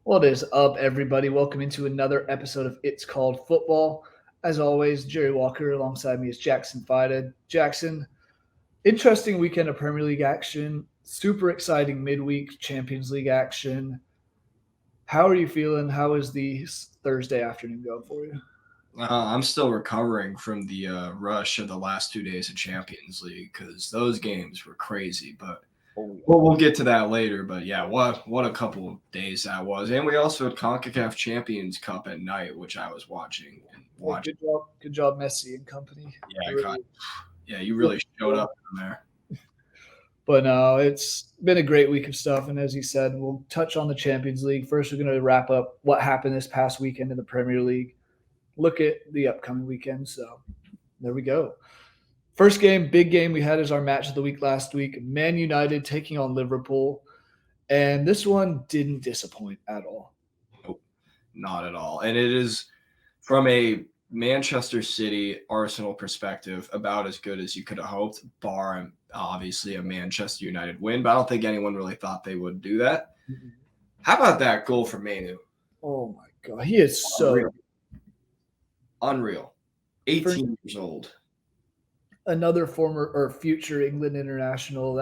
What is up, everybody? Welcome into another episode of It's Called Football. As always, Jerry Walker alongside me is Jackson Fyda. Jackson, interesting weekend of Premier League action. Super exciting midweek Champions League action. How are you feeling? How is the Thursday afternoon going for you? I'm still recovering from the rush of the last 2 days of Champions League because those games were crazy. But we'll get to that later. But yeah, what a couple of days that was. And we also had CONCACAF Champions Cup at night, which I was watching and Hey, watching. good job, Messi and company. Yeah, you really showed up in there. But no, it's been a great week of stuff. And as you said, we'll touch on the Champions League. First, we're going to wrap up what happened this past weekend in the Premier League. Look at the upcoming weekend. So there we go. First game, big game we had as our match of the week last week. Man United taking on Liverpool. And this one didn't disappoint at all. Nope, not at all. And it is from a Manchester City Arsenal perspective about as good as you could have hoped, bar obviously a Manchester United win. But I don't think anyone really thought they would do that. How about that goal for Manu? Oh my God. He is so unreal. 18 years old. Another former or future England international.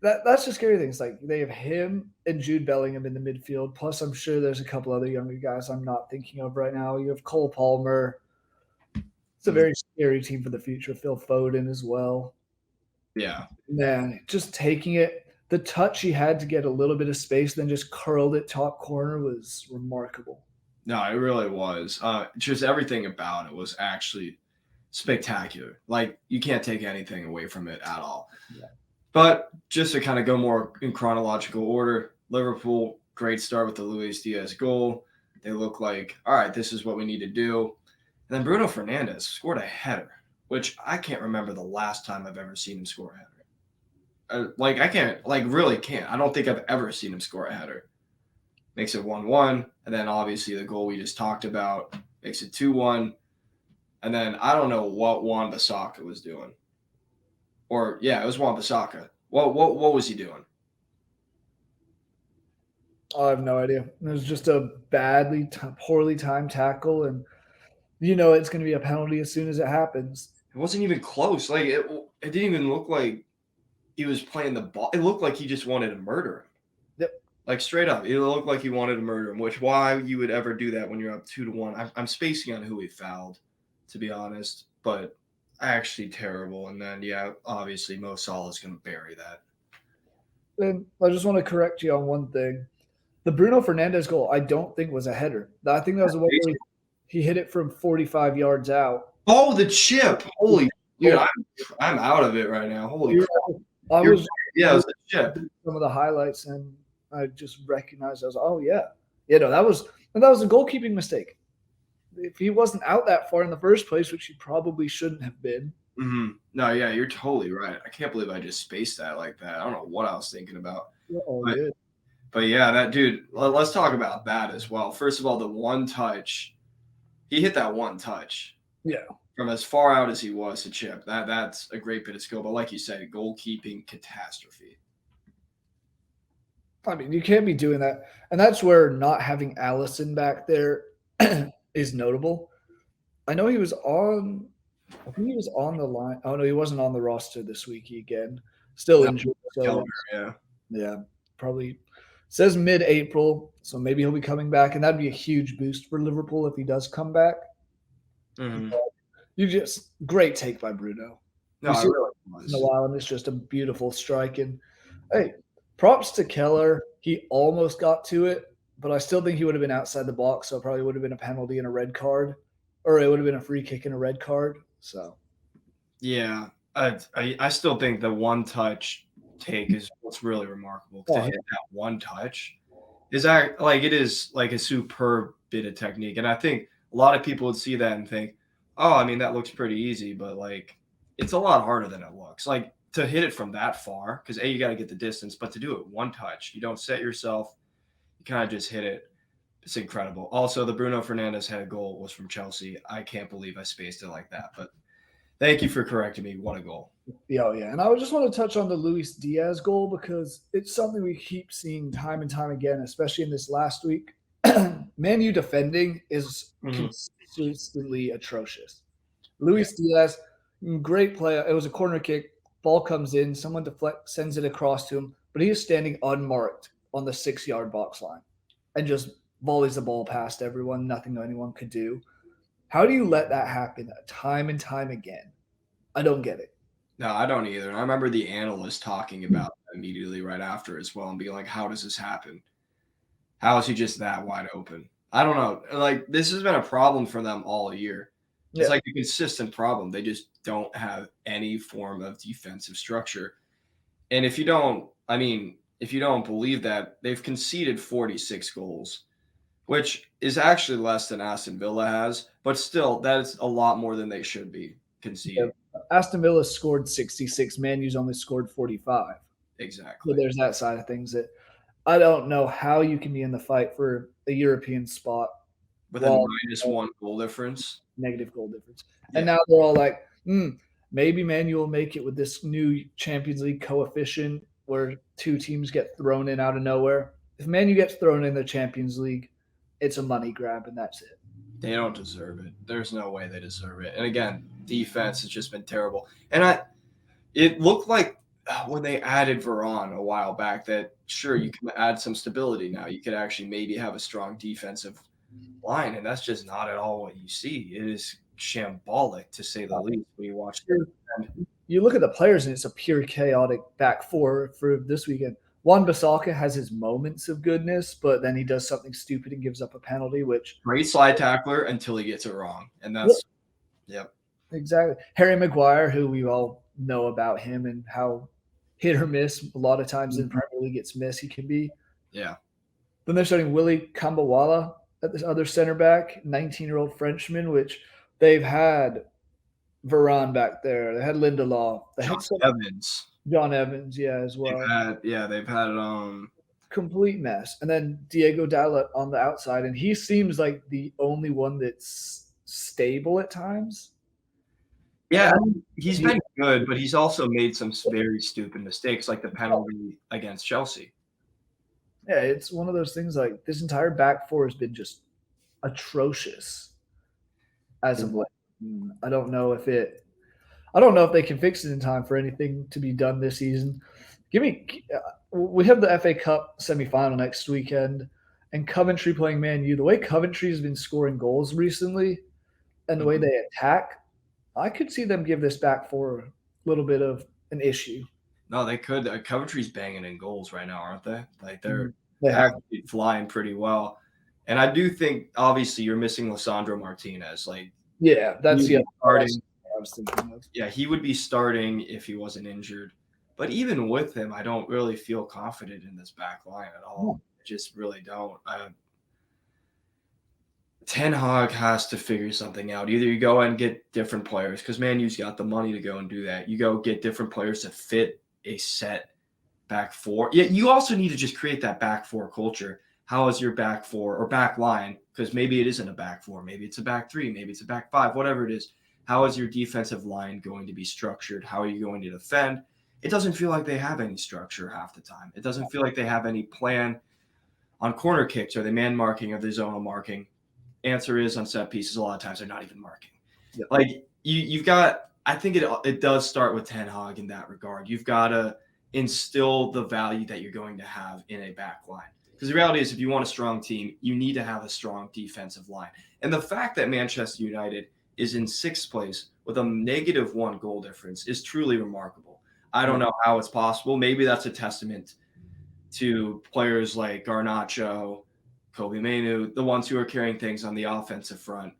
That's the scary thing. It's like they have him and Jude Bellingham in the midfield. Plus, I'm sure there's a couple other younger guys I'm not thinking of right now. You have Cole Palmer. It's a very scary team for the future. Phil Foden as well. Yeah. Man, just taking it. The touch he had to get a little bit of space, then just curled it top corner was remarkable. No, it really was. Just everything about it was actually spectacular. Like, you can't take anything away from it at all. Yeah. But just to kind of go more in chronological order, Liverpool, great start with the Luis Diaz goal. They look like, all right, this is what we need to do. And then Bruno Fernandes scored a header, which I can't remember the last time I've ever seen him score a header. Really can't. I don't think I've ever seen him score a header. Makes it 1-1. And then obviously the goal we just talked about makes it 2-1. And then I don't know what Wan-Bissaka was doing. It was Wan-Bissaka. What was he doing? I have no idea. It was just a poorly timed tackle, and it's going to be a penalty as soon as it happens. It wasn't even close. Like it didn't even look like he was playing the ball. It looked like he just wanted to murder him. Yep. Like straight up, it looked like he wanted to murder him. Which why you would ever do that when you're up 2-1? I'm spacing on who he fouled, to be honest, but actually terrible. And then obviously Mo Salah is going to bury that. And I just want to correct you on one thing. The Bruno Fernandes goal, I don't think was a header. I think that was the one where he hit it from 45 yards out. Oh, the chip! Holy dude, I'm out of it right now. Holy crap! It was the chip. Some of the highlights, and I just recognized. I was, that was a goalkeeping mistake. If he wasn't out that far in the first place, which he probably shouldn't have been. Mm-hmm. No, yeah, you're totally right. I can't believe I just spaced that like that. I don't know what I was thinking about. But yeah, that dude, let's talk about that as well. First of all, the one touch, he hit that one touch. Yeah. From as far out as he was to chip. That's a great bit of skill. But like you said, goalkeeping catastrophe. I mean, you can't be doing that. And that's where not having Allison back there is notable. I know he was on the line. Oh, no, he wasn't on the roster this week again. Still injured. So, yeah, probably says mid-April, so maybe he'll be coming back, and that'd be a huge boost for Liverpool if he does come back. Mm-hmm. Great take by Bruno. No, I really was. In a while, and it's just a beautiful strike. And hey, props to Keller. He almost got to it, but I still think he would have been outside the box, so it probably would have been a penalty and a red card, or it would have been a free kick and a red card. So, yeah, I still think the one touch take is what's really remarkable. To hit that one touch is it is like a superb bit of technique, and I think a lot of people would see that and think, oh, I mean that looks pretty easy, but like it's a lot harder than it looks. Like to hit it from that far, because you got to get the distance, but to do it one touch, you don't set yourself, you kind of just hit it. It's incredible. Also, the Bruno Fernandes headed goal was from Chelsea. I can't believe I spaced it like that, but thank you for correcting me. What a goal. Yeah, yeah. And I just want to touch on the Luis Diaz goal because it's something we keep seeing time and time again, especially in this last week. Man U defending is Mhm. consistently atrocious. Luis Diaz, great play. It was a corner kick. Ball comes in. Someone sends it across to him, but he is standing unmarked on the 6 yard box line and just volleys the ball past everyone. Nothing anyone could do. How do you let that happen time and time again? I don't get it. No, I don't either. And I remember the analyst talking about it immediately right after as well and being like, how does this happen? How is he just that wide open? I don't know. Like, this has been a problem for them all year. It's Yeah. like a consistent problem. They just don't have any form of defensive structure. And if you don't believe that, they've conceded 46 goals, which is actually less than Aston Villa has, but still, that is a lot more than they should be Yeah. conceding. Aston Villa scored 66. Man U's only scored 45. So Exactly. there's that side of things that I don't know how you can be in the fight for a European spot With a while -1 goal difference. negative goal difference. And Yeah. now they're all like, maybe Man U will make it with this new Champions League coefficient where two teams get thrown in out of nowhere. If Man U gets thrown in the Champions League, it's a money grab and that's it. They don't deserve it. There's no way they deserve it. And again, defense has just been terrible. It looked like when they added Varane a while back that sure you can add some stability now. You could actually maybe have a strong defensive line, and that's just not at all what you see. It is shambolic to say the least when you watch them. You look at the players and it's a pure chaotic back four for this weekend. Wan Bissaka has his moments of goodness, but then he does something stupid and gives up a penalty, which Great slide tackler until he gets it wrong, and yep, that's yep. exactly. Harry Maguire, who we all know about him and how hit or miss a lot of times in Premier League it's miss he can be. Yeah. Then they're starting Willie Kambawala at this other center back, 19-year-old Frenchman, which they've had Varane back there. They had Lindelof. They John had some Evans. John Evans, yeah, as well. They've had Complete mess. And then Diego Dalot on the outside, and he seems like the only one that's stable at times. yeah, he's been good, but he's also made some very stupid mistakes, like the penalty against Chelsea. Yeah, it's one of those things like this entire back four has been just atrocious as of late. I don't know if they can fix it in time for anything to be done this season. We have the FA Cup semifinal next weekend, and Coventry playing Man U. The way Coventry's been scoring goals recently, and the way they attack, I could see them give this back four a little bit of an issue. No, they could. Coventry's banging in goals right now, aren't they? Like they're They have, actually flying pretty well. And I do think, obviously, you're missing Lisandro Martinez. Like, yeah, that's he would be starting. I was thinking of. Yeah, he would be starting if he wasn't injured. But even with him, I don't really feel confident in this back line at all. I just really don't. Ten Hag has to figure something out. Either you go and get different players, because Man U's got the money to go and do that. You go get different players to fit a set back four. Yeah, you also need to just create that back four culture. How is your back four or back line? Because maybe it isn't a back four, maybe it's a back three, maybe it's a back five, whatever it is. How is your defensive line going to be structured? How are you going to defend? It doesn't feel like they have any structure half the time. It doesn't feel like they have any plan on corner kicks. Are they man marking? Are they zonal marking? Answer is on set pieces. A lot of times they're not even marking. Yep. Like you've got. I think it does start with Ten Hag in that regard. You've got to instill the value that you're going to have in a back line. Because the reality is, if you want a strong team, you need to have a strong defensive line. And the fact that Manchester United is in sixth place with a -1 goal difference is truly remarkable. I don't know how it's possible. Maybe that's a testament to players like Garnacho, Kobe Mainu, the ones who are carrying things on the offensive front.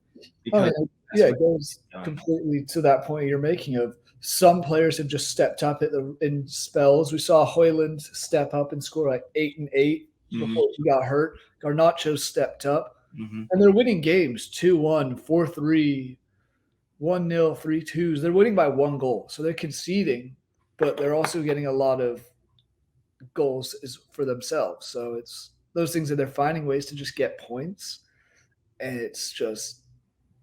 Because it goes completely to that point you're making of some players have just stepped up in spells. We saw Hoyland step up and score like 8 and 8 before he got hurt. Garnacho stepped up, and they're winning games 2-1, 4-3, 1-0, 3-2s. They're winning by 1 goal, so they're conceding, but they're also getting a lot of goals for themselves. So it's those things that they're finding ways to just get points, and it's just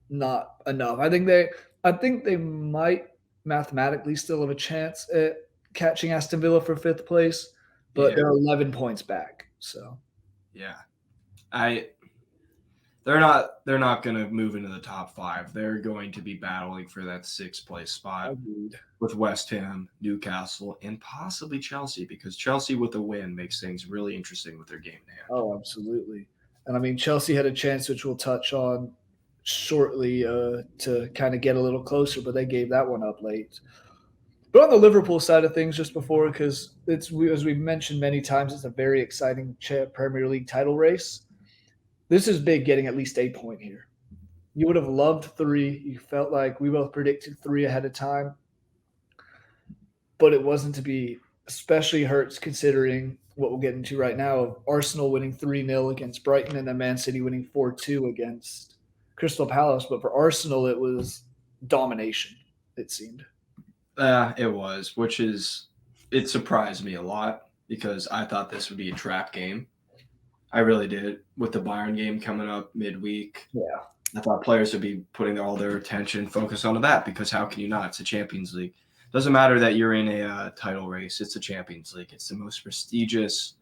not enough. I think they might mathematically still have a chance at catching Aston Villa for 5th place, but they're 11 points back. So yeah, they're not going to move into the top 5. They're going to be battling for that 6th place spot agreed. with West Ham, Newcastle, and possibly Chelsea, because Chelsea with a win makes things really interesting with their game in hand. Oh, absolutely. And I mean, Chelsea had a chance, which we'll touch on shortly, to kind of get a little closer, but they gave that one up late. But on the Liverpool side of things, just before, because as we've mentioned many times, it's a very exciting Premier League title race. This is big, getting at least a point here. You would have loved 3. You felt like we both predicted 3 ahead of time, but it wasn't to be. Especially hurts considering what we'll get into right now of Arsenal winning 3-0 against Brighton and then Man City winning 4-2 against Crystal Palace. But for Arsenal, it was domination, it seemed. It was, it surprised me a lot because I thought this would be a trap game. I really did. With the Bayern game coming up midweek, Yeah, I thought players would be putting all their attention focused onto that, because how can you not? It's a Champions League. Doesn't matter that you're in a title race. It's a Champions League. It's the most prestigious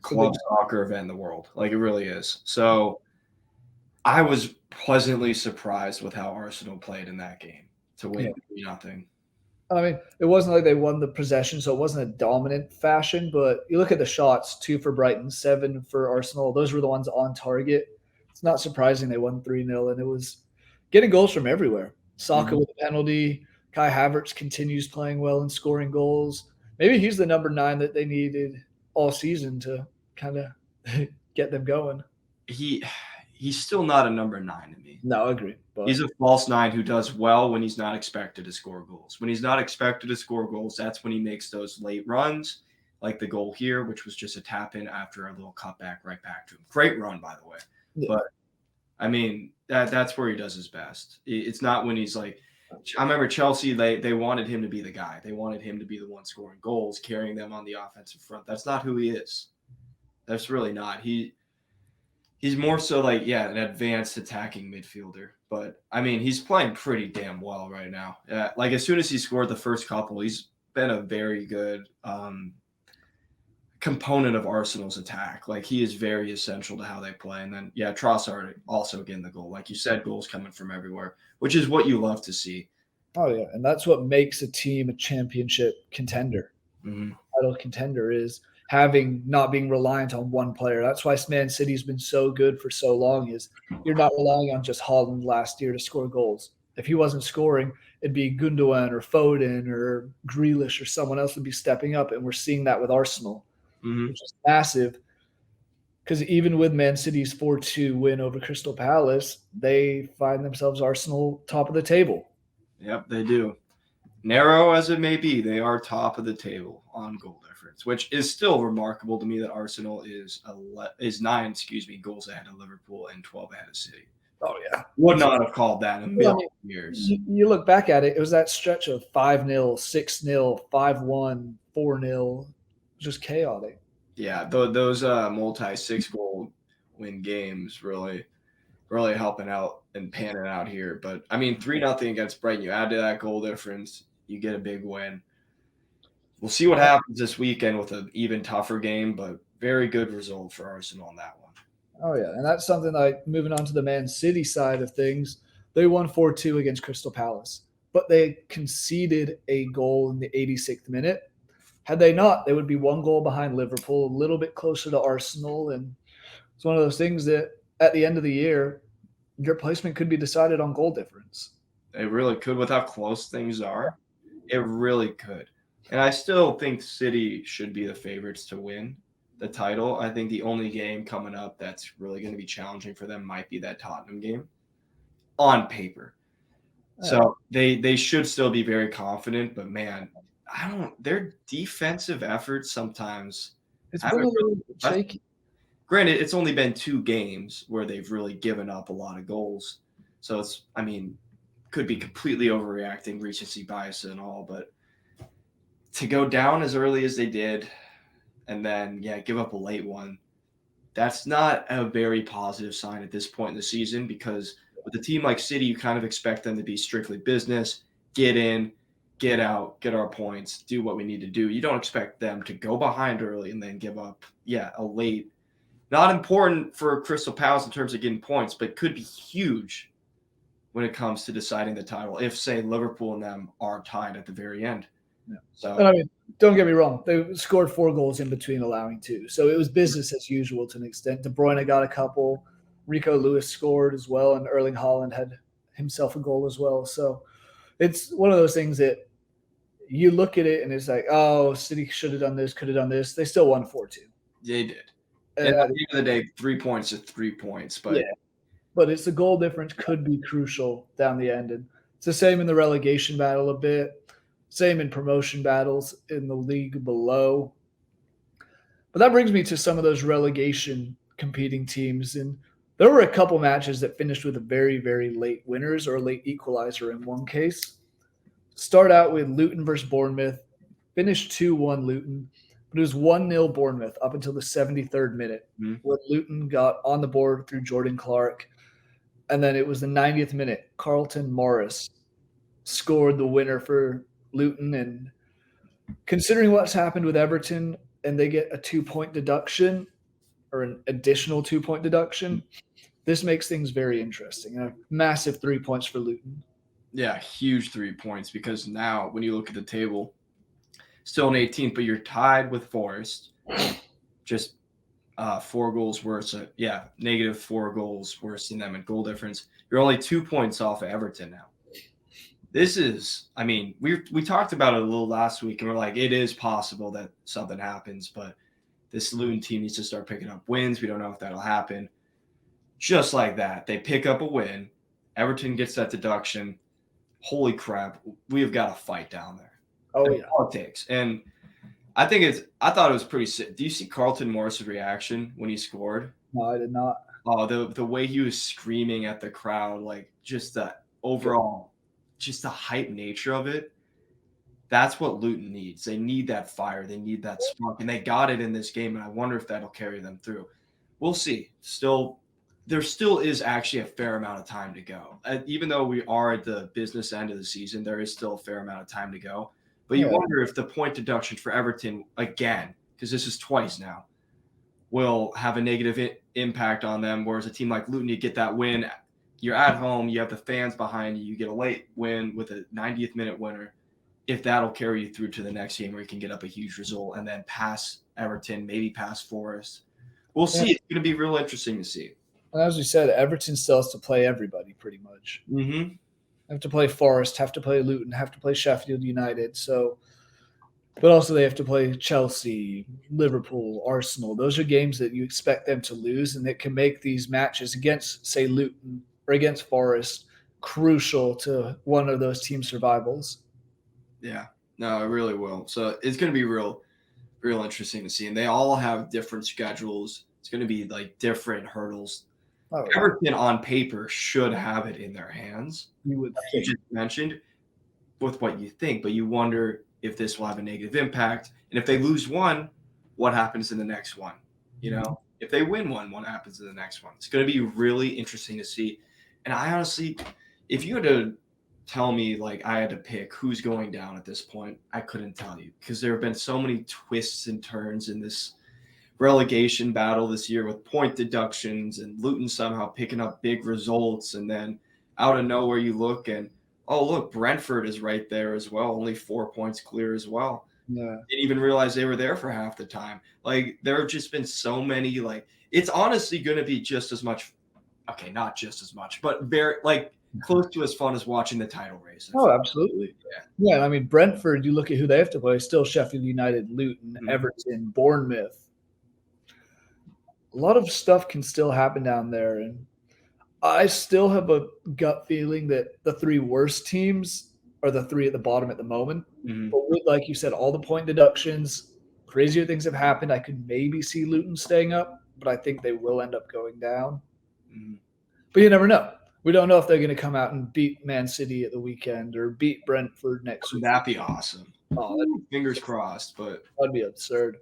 club soccer event in the world. Like, it really is. So I was pleasantly surprised with how Arsenal played in that game to win 3-0. I mean, it wasn't like they won the possession, so it wasn't a dominant fashion. But you look at the shots: 2 for Brighton, 7 for Arsenal. Those were the ones on target. It's not surprising they won 3-0, and it was getting goals from everywhere. Saka with a penalty. Kai Havertz continues playing well and scoring goals. Maybe he's the number 9 that they needed all season to kind of get them going. He's still not a number 9 to me. No, I agree. But he's a false 9 who does well when he's not expected to score goals. When he's not expected to score goals, that's when he makes those late runs, like the goal here, which was just a tap in after a little cutback right back to him. Great run, by the way. Yeah. But I mean, that's where he does his best. It's not when he's like, I remember Chelsea, they wanted him to be the guy. They wanted him to be the one scoring goals, carrying them on the offensive front. That's not who he is. That's really not. He's more so like, an advanced attacking midfielder. But, I mean, he's playing pretty damn well right now. Like, as soon as he scored the first couple, he's been a very good component of Arsenal's attack. Like, he is very essential to how they play. And then, Trossard also getting the goal. Like you said, goals coming from everywhere, which is what you love to see. Oh, yeah. And that's what makes a team a championship contender. Mm-hmm. Title contender is not being reliant on one player. That's why Man City's been so good for so long, is you're not relying on just Haaland last year to score goals. If he wasn't scoring, it'd be Gundogan or Foden or Grealish or someone else would be stepping up. And we're seeing that with Arsenal, which is massive. Because even with Man City's 4-2 win over Crystal Palace, they find themselves Arsenal top of the table. Yep, they do. Narrow as it may be, they are top of the table on goal difference, which is still remarkable to me that Arsenal is 9 goals ahead of Liverpool and 12 ahead of City. Oh, yeah. Would not have called that in a million years. You look back at it, it was that stretch of 5-0, 6-0, 5-1, 4-0. Just chaotic. Yeah, those multi-6-goal win games really helping out and panning out here. But, I mean, 3-0 against Brighton, you add to that goal difference, you get a big win. We'll see what happens this weekend with an even tougher game, but very good result for Arsenal on that one. Oh, yeah, and that's something like moving on to the Man City side of things. They won 4-2 against Crystal Palace, but they conceded a goal in the 86th minute. Had they not, they would be 1 goal behind Liverpool, a little bit closer to Arsenal, and it's one of those things that at the end of the year, your placement could be decided on goal difference. It really could, with how close things are. It really could. And I still think City should be the favorites to win the title. I think the only game coming up that's really going to be challenging for them might be that Tottenham game on paper. So they should still be very confident, but man, their defensive efforts sometimes. It's been a little shaky. Granted, it's only been 2 games where they've really given up a lot of goals. So could be completely overreacting, recency bias and all, but to go down as early as they did and then, give up a late one, that's not a very positive sign at this point in the season, because with a team like City, you kind of expect them to be strictly business, get in, get out, get our points, do what we need to do. You don't expect them to go behind early and then give up, a late. Not important for Crystal Palace in terms of getting points, but could be huge when it comes to deciding the title if, say, Liverpool and them are tied at the very end. Yeah. So, And I mean, don't get me wrong. They scored 4 goals in between allowing 2. So it was business as usual to an extent. De Bruyne got a couple. Rico Lewis scored as well. And Erling Haaland had himself a goal as well. So it's one of those things that you look at it and it's like, oh, City should have done this, could have done this. They still won 4-2. they did. And at the end of the day, 3 points is 3 points. But yeah, but it's the goal difference could be crucial down the end. And it's the same in the relegation battle a bit, same in promotion battles in the league below. But that brings me to some of those relegation competing teams. And there were a couple matches that finished with a very, very late winners or a late equalizer in one case. Start out with Luton versus Bournemouth, finished 2-1 Luton. But it was 1-0 Bournemouth up until the 73rd minute, where Luton got on the board through Jordan Clark. And then it was the 90th minute. Carlton Morris scored the winner for Luton. And considering what's happened with Everton, and they get a 2-point deduction or an additional 2-point deduction, this makes things very interesting. A massive 3 points for Luton. Yeah, huge 3 points because now when you look at the table, still in 18th, but you're tied with Forest. Just 4 goals worse. Negative 4 goals worse than them in goal difference. You're only 2 points off of Everton now. This is, I mean, we talked about it a little last week, and we're like, it is possible that something happens, but this Luton team needs to start picking up wins. We don't know if that'll happen. Just like that, they pick up a win. Everton gets that deduction. Holy crap, we have got a fight down there. Oh, That's yeah. all it takes. And I thought it was pretty sick. Do you see Carlton Morris' reaction when he scored? No, I did not. Oh, the way he was screaming at the crowd, like just the overall, just the hype nature of it. That's what Luton needs. They need that fire. They need that spark. And they got it in this game. And I wonder if that'll carry them through. We'll see. There still is actually a fair amount of time to go. Even though we are at the business end of the season, there is still a fair amount of time to go. But you wonder if the point deduction for Everton, again, because this is twice now, will have a negative impact on them. Whereas a team like Luton, you get that win. You're at home. You have the fans behind you. You get a late win with a 90th minute winner. If that'll carry you through to the next game where you can get up a huge result and then pass Everton, maybe pass Forest. We'll see. It's going to be real interesting to see. And as we said, Everton still has to play everybody pretty much. Mm-hmm. Have to play Forest, have to play Luton, have to play Sheffield United. So, but also they have to play Chelsea, Liverpool, Arsenal. Those are games that you expect them to lose, and it can make these matches against, say, Luton or against Forest crucial to one of those team survivals. Yeah, no, it really will. So it's going to be real interesting to see. And they all have different schedules. It's going to be like different hurdles. Oh, Everton on paper should have it in their hands. You would You just mentioned with what you think, but you wonder if this will have a negative impact. And if they lose one, what happens in the next one? You know, if they win one, what happens in the next one? It's going to be really interesting to see. And I honestly, if you had to tell me like I had to pick who's going down at this point, I couldn't tell you because there have been so many twists and turns in this relegation battle this year with point deductions and Luton somehow picking up big results, and then out of nowhere you look and look, Brentford is right there as well, only 4 points clear as well. Yeah. Didn't even realize they were there for half the time. Like there have just been so many, like it's honestly going to be just as much, okay, not just as much, but very like close to as fun as watching the title race. Oh, absolutely. Yeah. I mean, Brentford, you look at who they have to play, still Sheffield United, Luton, Everton, Bournemouth. A lot of stuff can still happen down there. And I still have a gut feeling that the 3 worst teams are the 3 at the bottom at the moment. Mm-hmm. But with, like you said, all the point deductions, crazier things have happened. I could maybe see Luton staying up, but I think they will end up going down. Mm-hmm. But you never know. We don't know if they're going to come out and beat Man City at the weekend or beat Brentford next week. That'd be awesome. Oh, fingers crossed, but that'd be absurd.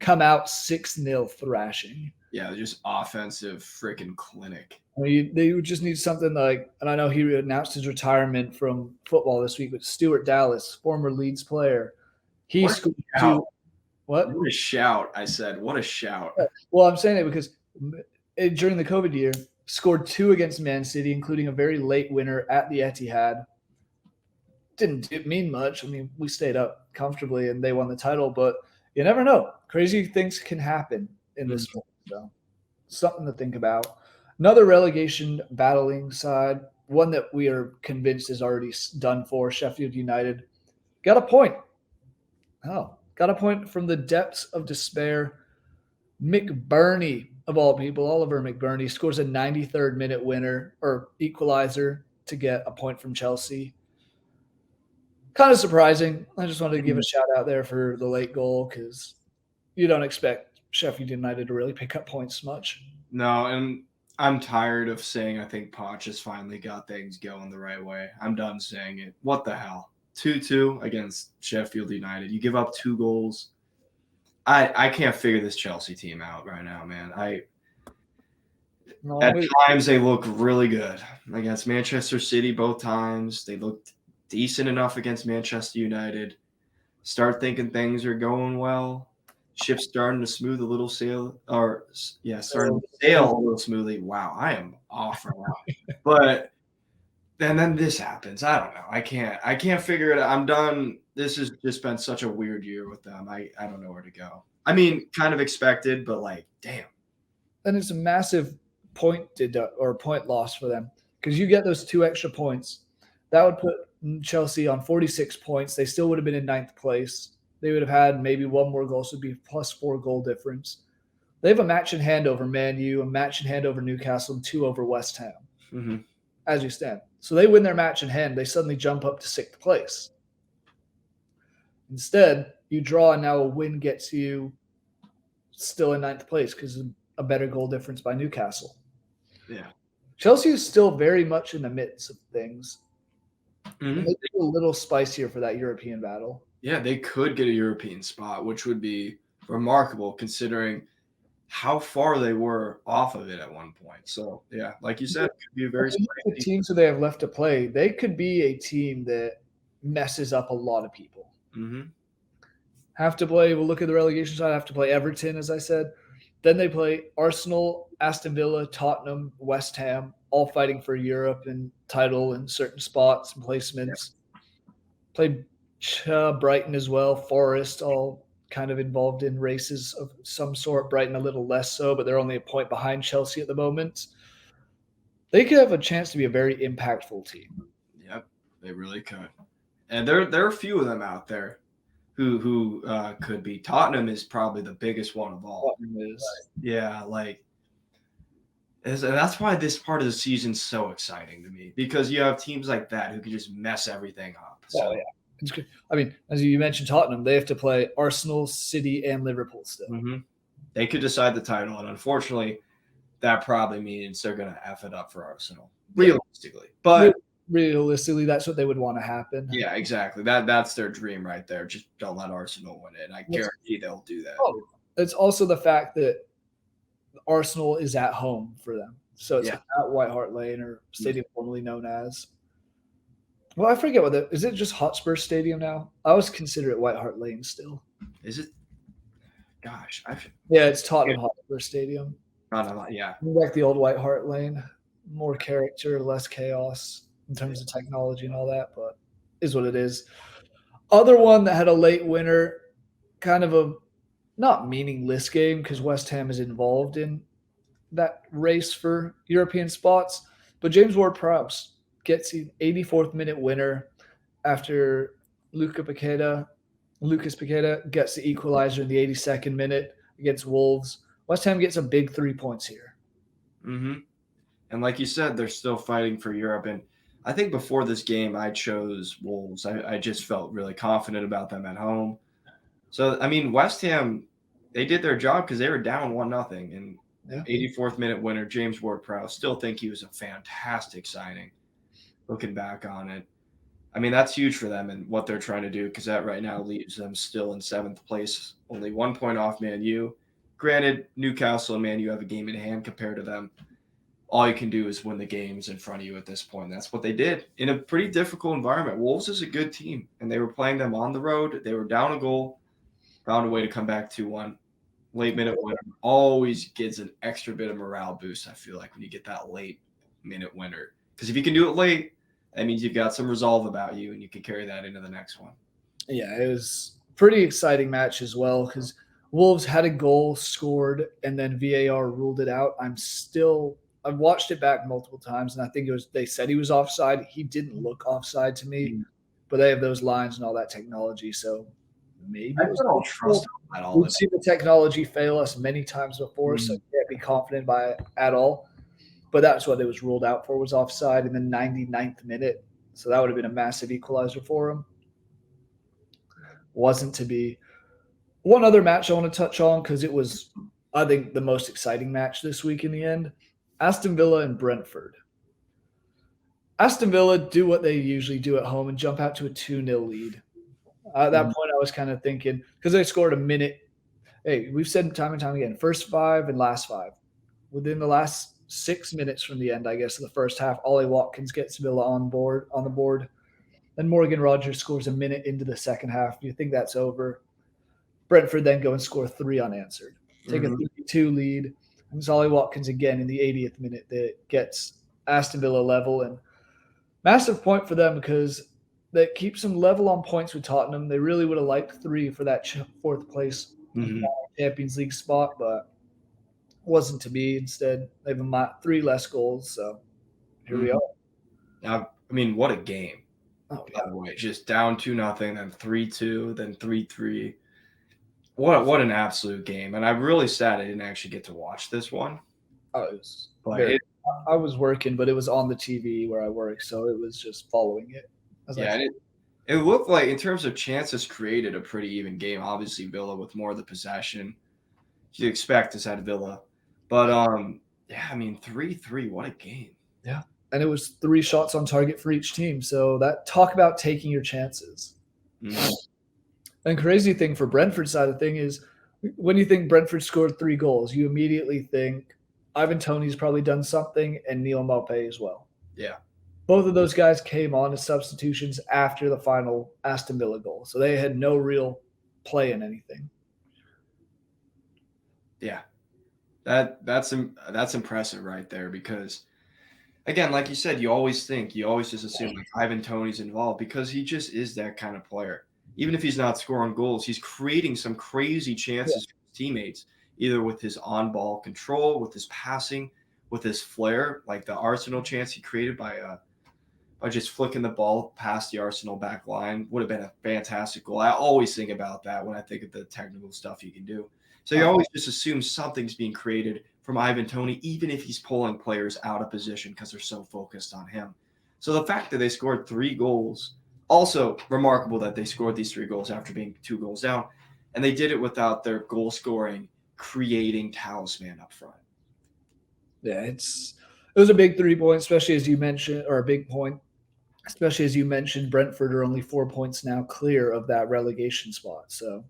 Come out 6-0 thrashing. Yeah, just offensive freaking clinic. I mean, they would just need something like, and I know he announced his retirement from football this week, but Stuart Dallas, former Leeds player, he What a scored shout. 2. What? What a shout, I said. What a shout. Well, I'm saying it because during the COVID year, scored 2 against Man City, including a very late winner at the Etihad. Didn't mean much. I mean, we stayed up comfortably and they won the title, but you never know. Crazy things can happen in this sport. So something to think about. Another relegation battling side, one that we are convinced is already done for, Sheffield United. Got a point. Got a point from the depths of despair. McBurney, of all people, Oliver McBurney, scores a 93rd minute winner or equalizer to get a point from Chelsea. Kind of surprising. I just wanted to give a shout out there for the late goal because you don't expect Sheffield United to really pick up points much. No, and I'm tired of saying I think Poch has finally got things going the right way. I'm done saying it. What the hell? 2-2 against Sheffield United. You give up 2 goals. I can't figure this Chelsea team out right now, man. At times they look really good. Against Manchester City both times. They looked decent enough against Manchester United. Start thinking things are going well. Ship's starting to smooth a little sail, starting to sail a little smoothly. Wow, I am off right now. But then this happens. I don't know. I can't figure it out. I'm done. This has just been such a weird year with them. I don't know where to go. I mean, kind of expected, but like, damn. And it's a massive point loss for them because you get those 2 extra points. That would put Chelsea on 46 points. They still would have been in 9th place. They would have had maybe 1 more goal, so it'd be plus 4 goal difference. They have a match in hand over Man U, a match in hand over Newcastle, and 2 over West Ham, as you stand. So they win their match in hand. They suddenly jump up to 6th place. Instead, you draw, and now a win gets you still in 9th place because of a better goal difference by Newcastle. Yeah. Chelsea is still very much in the midst of things. They could be a little spicier for that European battle. Yeah, they could get a European spot, which would be remarkable considering how far they were off of it at one point. So, yeah, like you said, it could be a very the teams that they have left to play, they could be a team that messes up a lot of people. Have to play, we'll look at the relegation side, have to play Everton, as I said. Then they play Arsenal, Aston Villa, Tottenham, West Ham, all fighting for Europe and title in certain spots and placements. Play Brighton as well, Forest, all kind of involved in races of some sort. Brighton a little less so, but they're only a point behind Chelsea at the moment. They could have a chance to be a very impactful team. Yep, they really could. And there are a few of them out there who could be. Tottenham is probably the biggest one of all. Tottenham is. Yeah, and that's why this part of the season's so exciting to me because you have teams like that who can just mess everything up. So, I mean, as you mentioned, Tottenham, they have to play Arsenal, City, and Liverpool still. They could decide the title, and unfortunately, that probably means they're going to F it up for Arsenal, realistically. But realistically, that's what they would want to happen. Yeah, exactly. That's their dream right there. Just don't let Arsenal win it. I guarantee they'll do that. It's also the fact that Arsenal is at home for them. So it's at White Hart Lane or stadium formerly known as. Well, I forget is it just Hotspur Stadium now? I always consider it White Hart Lane still. Is it? Gosh, it's Tottenham Hotspur Stadium. Yeah. Like the old White Hart Lane. More character, less chaos in terms of technology and all that, but is what it is. Other one that had a late winner, kind of a not meaningless game because West Ham is involved in that race for European spots, but James Ward-Prowse gets an 84th minute winner after Lucas Paqueta gets the equalizer in the 82nd minute against Wolves. West Ham gets a big 3 points here. And like you said, they're still fighting for Europe. And I think before this game, I chose Wolves. I just felt really confident about them at home. So, I mean, West Ham, they did their job because they were down 1-0. And 84th minute winner, James Ward-Prowse, still think he was a fantastic signing. Looking back on it, I mean, that's huge for them and what they're trying to do because that right now leaves them still in 7th place, only 1 point off Man U. Granted, Newcastle and Man U have a game in hand compared to them. All you can do is win the games in front of you at this point. That's what they did in a pretty difficult environment. Wolves is a good team, and they were playing them on the road. They were down a goal, found a way to come back 2-1. Late minute winner always gives an extra bit of morale boost, I feel like, when you get that late minute winner. Because if you can do it late, that means you've got some resolve about you, and you can carry that into the next one. Yeah, it was a pretty exciting match as well because Wolves had a goal scored and then VAR ruled it out. I've watched it back multiple times, and I think they said he was offside. He didn't look offside to me, but they have those lines and all that technology, so maybe I don't trust them at all. We've seen the technology fail us many times before, so you can't be confident by it at all. But that's what it was ruled out for, was offside in the 99th minute. So that would have been a massive equalizer for him. Wasn't to be. One other match I want to touch on because it was, I think, the most exciting match this week in the end. Aston Villa and Brentford. Aston Villa do what they usually do at home and jump out to a 2-0 lead. At that point, I was kind of thinking, because they scored a minute. Hey, we've said time and time again, first 5 and last 5. Within the last 6 minutes from the end, I guess, of the first half, Ollie Watkins gets Villa on the board. Then Morgan Rogers scores a minute into the second half. You think that's over. Brentford then go and score 3 unanswered. Take a 3-2 lead. And it's Ollie Watkins again in the 80th minute that gets Aston Villa level. And massive point for them because that keeps them level on points with Tottenham. They really would have liked 3 for that 4th place Champions League spot, but wasn't to be. Instead, they've 3 less goals. So here we are. Now, I mean, what a game. Oh, by the way, just down 2-0, then 3-2, then 3-3. What an absolute game. And I'm really sad I didn't actually get to watch this one. I was working, but it was on the TV where I work, so it was just following it. It looked like, in terms of chances created, a pretty even game. Obviously, Villa with more of the possession. You'd expect this out of Villa. But, 3-3, what a game. Yeah. And it was 3 shots on target for each team. So talk about taking your chances. And crazy thing for Brentford's side of the thing is when you think Brentford scored 3 goals, you immediately think Ivan Toney's probably done something and Neil Maupay as well. Yeah. Both of those guys came on as substitutions after the final Aston Villa goal. So they had no real play in anything. Yeah. That's impressive right there because, again, like you said, you always just assume like Ivan Toney's involved because he just is that kind of player. Even if he's not scoring goals, he's creating some crazy chances for his teammates, either with his on-ball control, with his passing, with his flair, like the Arsenal chance he created by just flicking the ball past the Arsenal back line. Would have been a fantastic goal. I always think about that when I think of the technical stuff you can do. So you always just assume something's being created from Ivan Toney, even if he's pulling players out of position because they're so focused on him. So the fact that they scored 3 goals, also remarkable that they scored these 3 goals after being 2 goals down, and they did it without their goal-scoring, creating talisman up front. Yeah, it was a big 3 point, especially as you mentioned, or a big point, especially as you mentioned, Brentford are only 4 points now clear of that relegation spot. So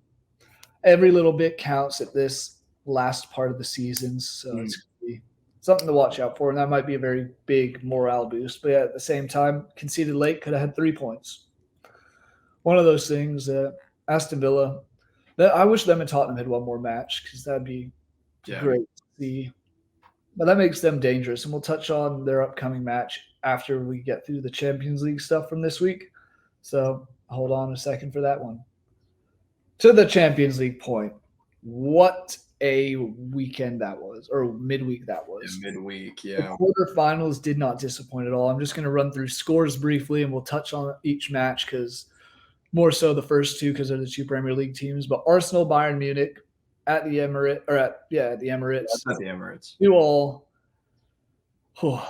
every little bit counts at this last part of the season. So it's going to be something to watch out for, and that might be a very big morale boost. But yeah, at the same time, conceded late, could have had 3 points. One of those things, Aston Villa, I wish them and Tottenham had one more match because that'd be great to see. But that makes them dangerous, and we'll touch on their upcoming match after we get through the Champions League stuff from this week. So hold on a second for that one. To the Champions League point, what a weekend that was, or midweek that was. Yeah, midweek, yeah. The quarterfinals did not disappoint at all. I'm just going to run through scores briefly, and we'll touch on each match because more so the first 2 because they're the 2 Premier League teams. But Arsenal, Bayern Munich at the Emirates, at the Emirates. That's at the Emirates. 2-2. What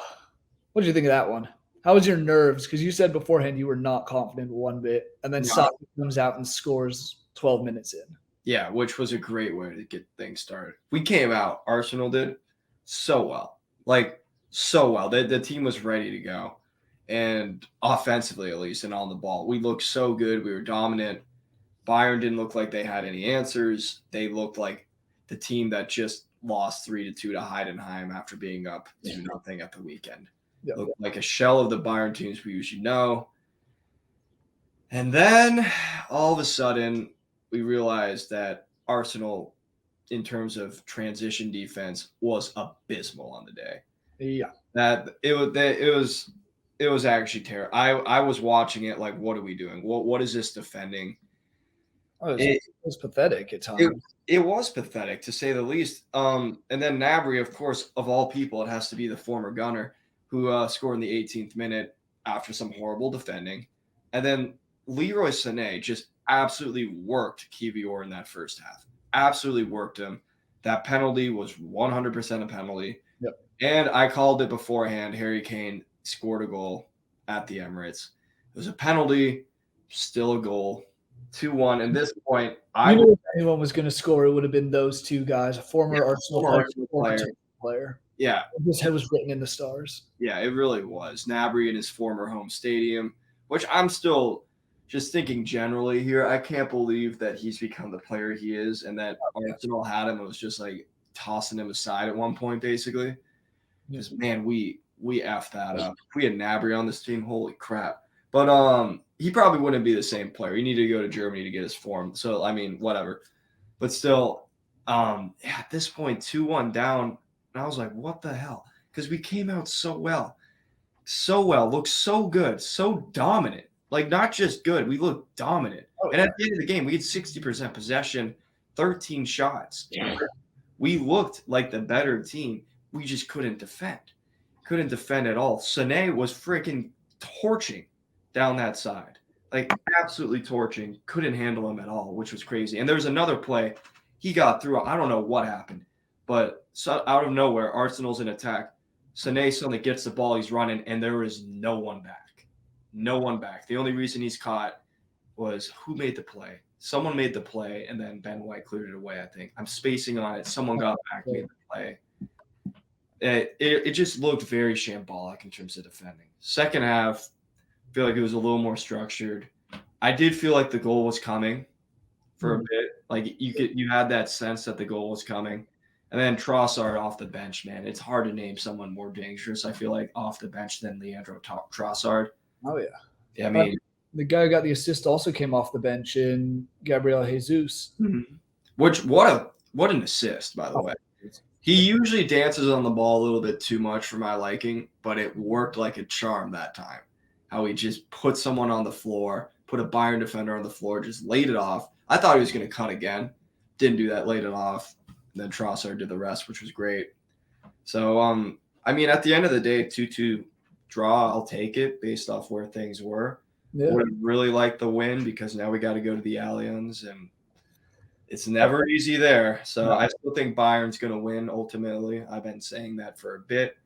did you think of that one? How was your nerves? Because you said beforehand you were not confident one bit, and then Saka comes out and scores 12 minutes in. Yeah, which was a great way to get things started. We came out, Arsenal did, so well. Like, so well. The team was ready to go. And offensively, at least, and on the ball. We looked so good. We were dominant. Bayern didn't look like they had any answers. They the team that just lost 3-2 to Heidenheim after being up 2-0 at the weekend. Yeah. Looked like a shell of the Bayern teams we usually know. And then all of a sudden, we realized that Arsenal, in terms of transition defense, was abysmal on the day. Yeah. That it was actually terrible. I was watching it like, what are we doing? What is this defending? It was pathetic at times. It was pathetic, to say the least. And then Gnabry, of course, of all people, it has to be the former gunner who scored in the 18th minute after some horrible defending. And then Leroy Sané just absolutely worked Kivior in that first half. Absolutely worked him. That penalty was 100% a penalty. Yep. And I called it beforehand. Harry Kane scored a goal at the Emirates. It was a penalty, still a goal. 2-1. At this point, I knew if anyone was going to score, it would have been those two guys, a former Arsenal player. Yeah. His head was written in the stars. Yeah, it really was. Gnabry in his former home stadium, which I'm still just thinking generally here. I can't believe that he's become the player he is and that Arsenal had him and was just like tossing him aside at one point, basically. Because, man, we effed that up. If we had Gnabry on this team, holy crap. But he probably wouldn't be the same player. He needed to go to Germany to get his form. So, I mean, whatever. But still, at this point, 2-1 down, and I was like, what the hell? Because we came out so well. So well. Looked so good. So dominant. Like, not just good. We looked dominant. And at the end of the game, we had 60% possession, 13 shots. We looked like the better team. We just couldn't defend. Couldn't defend at all. Sané was freaking torching down that side. Like, absolutely torching. Couldn't handle him at all, which was crazy. And there was another play. He got through. I don't know what happened. But out of nowhere, Arsenal's in attack. Sané suddenly gets the ball. He's running, and there is no one back. No one back. The only reason he's caught was who made the play? Someone made the play, and then Ben White cleared it away, I think. I'm spacing on it. Someone got back, made the play. It just looked very shambolic in terms of defending. Second half, I feel like it was a little more structured. I did feel like the goal was coming for a bit. Like you had that sense that the goal was coming. And then Trossard off the bench, man. It's hard to name someone more dangerous, I feel like, off the bench than Leandro Trossard. Oh, yeah. Yeah, I mean, the guy who got the assist also came off the bench in Gabriel Jesus. Mm-hmm. Which what an assist, by the way. He usually dances on the ball a little bit too much for my liking, but it worked like a charm that time. How he just put someone on the floor, put a Bayern defender on the floor, just laid it off. I thought he was going to cut again. Didn't do that, laid it off. And then Trossard did the rest, which was great. So, I mean, at the end of the day, 2-2 draw, I'll take it based off where things were. Yeah. Would have really liked the win because now we got to go to the Allianz, and it's never easy there. So I still think Bayern's going to win ultimately. I've been saying that for a bit.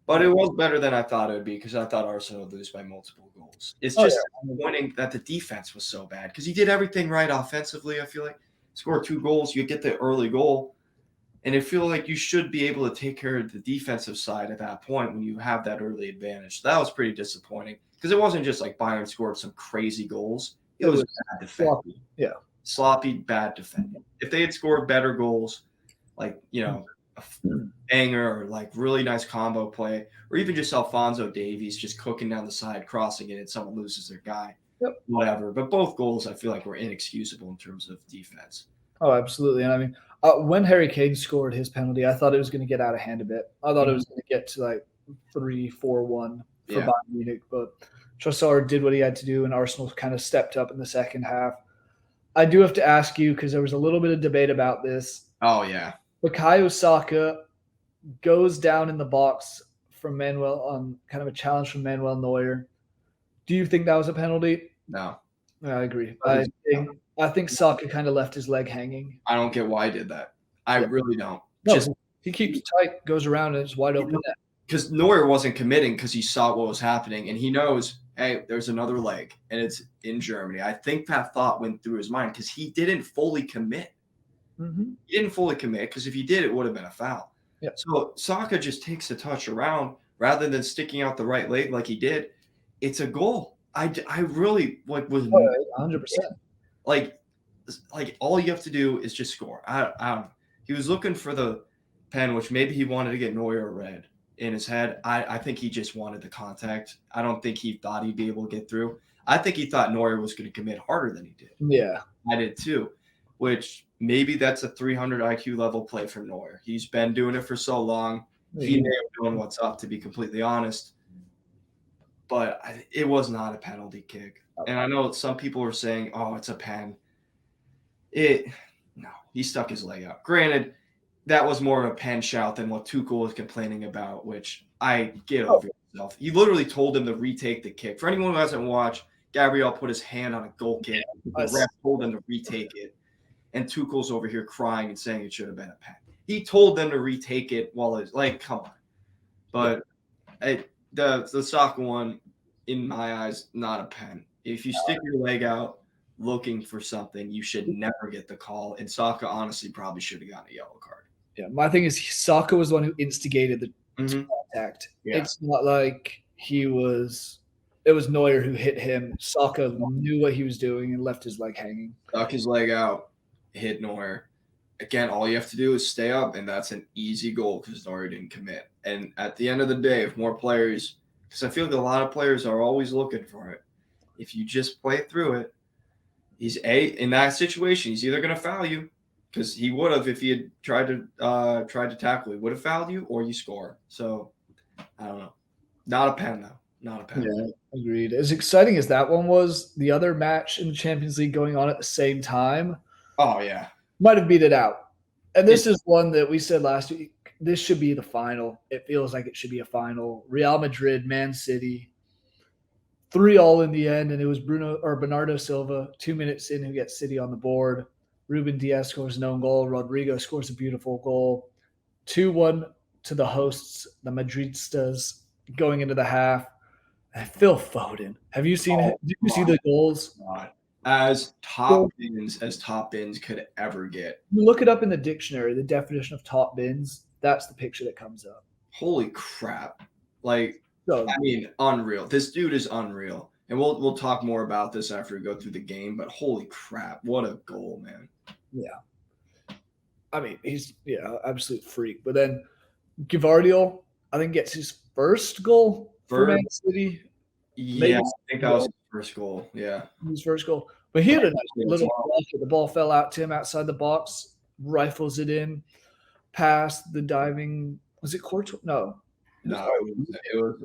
But it was better than I thought it would be because I thought Arsenal would lose by multiple goals. It's just winning that the defense was so bad because he did everything right offensively, I feel like. Scored 2 goals, you get the early goal. And I feel like you should be able to take care of the defensive side at that point when you have that early advantage. That was pretty disappointing because it wasn't just like Bayern scored some crazy goals. It was bad defending. Yeah. Sloppy, bad defending. If they had scored better goals, like, you know, a banger or like really nice combo play, or even just Alphonso Davies just cooking down the side, crossing it, and someone loses their guy, whatever. But both goals I feel like were inexcusable in terms of defense. Oh, absolutely. And I mean, when Harry Kane scored his penalty, I thought it was going to get out of hand a bit. I thought it was going to get to like 3-4-1 for Bayern Munich, but Trossard did what he had to do, and Arsenal kind of stepped up in the second half. I do have to ask you, because there was a little bit of debate about this. Oh, yeah. Bukayo Saka goes down in the box from Manuel on kind of a challenge from Manuel Neuer. Do you think that was a penalty? No. I agree. I think Saka kind of left his leg hanging. I don't get why he did that. I really don't. No, he keeps tight, goes around, and it's wide open. Because Neuer wasn't committing because he saw what was happening, and he knows, hey, there's another leg, and it's in Germany. I think that thought went through his mind because he didn't fully commit. Mm-hmm. He didn't fully commit because if he did, it would have been a foul. Yeah. So Saka just takes a touch around rather than sticking out the right leg like he did. It's a goal. I really was 100%. Like all you have to do is just score. I don't know. He was looking for the pen, which maybe he wanted to get Neuer red in his head. I think he just wanted the contact. I don't think he thought he'd be able to get through. I think he thought Neuer was going to commit harder than he did. Yeah. I did too, which maybe that's a 300 IQ level play for Neuer. He's been doing it for so long. He may have known what's up, to be completely honest. But it was not a penalty kick. And I know some people were saying, oh, it's a pen. No, he stuck his leg out. Granted, that was more of a pen shout than what Tuchel was complaining about, which I get over yourself. He literally told him to retake the kick. For anyone who hasn't watched, Gabriel put his hand on a goal kick. The ref told him to retake it. And Tuchel's over here crying and saying it should have been a pen. He told them to retake it while it's like, come on. But the soccer one, in my eyes, not a pen. If you stick your leg out looking for something, you should never get the call. And Saka honestly probably should have gotten a yellow card. Yeah, my thing is Saka was the one who instigated the contact. Yeah. It's not like it was Neuer who hit him. Saka knew what he was doing and left his leg hanging. Stuck his leg out, hit Neuer. Again, all you have to do is stay up, and that's an easy goal because Neuer didn't commit. And at the end of the day, if more players – because I feel like a lot of players are always looking for it. If you just play through it, in that situation, he's either going to foul you, because he would have if he had tried to tackle. He would have fouled you, or you score. So I don't know. Not a pen though. Not a pen. Yeah, agreed. As exciting as that one was, the other match in the Champions League going on at the same time. Oh yeah, might have beat it out. And this is one that we said last week. This should be the final. It feels like it should be a final. Real Madrid, Man City. 3-3 in the end, and it was Bernardo Silva, 2 minutes in, who gets City on the board. Ruben Diaz scores an own goal. Rodrigo scores a beautiful goal. 2-1 to the hosts, the Madridistas, going into the half. And Phil Foden. Have you seen it? Did you see the goals? God. As top bins could ever get. You look it up in the dictionary, the definition of top bins. That's the picture that comes up. Holy crap. Unreal. This dude is unreal. And we'll talk more about this after we go through the game, but holy crap, what a goal, man. Yeah. I mean, he's absolute freak. But then Gvardiol, I think, gets his first goal for Man City. Yeah, I think that was his first goal. Yeah. His first goal. But he had a nice little ball. The ball fell out to him outside the box, rifles it in, past the diving. Was it Courtois? No, it was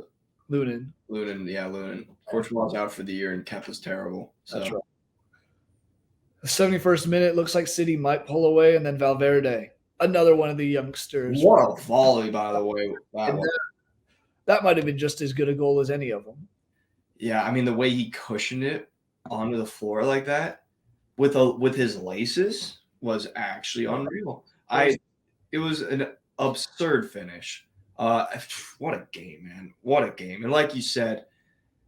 Lunin. Lunin. Courtois out for the year, and Kepa's terrible. So. That's right. The 71st minute, looks like City might pull away, and then Valverde, another one of the youngsters. What a volley, by the way. That might have been just as good a goal as any of them. Yeah, I mean, the way he cushioned it onto the floor like that with his laces was actually unreal. It was an absurd finish. What a game, man. What a game. And like you said,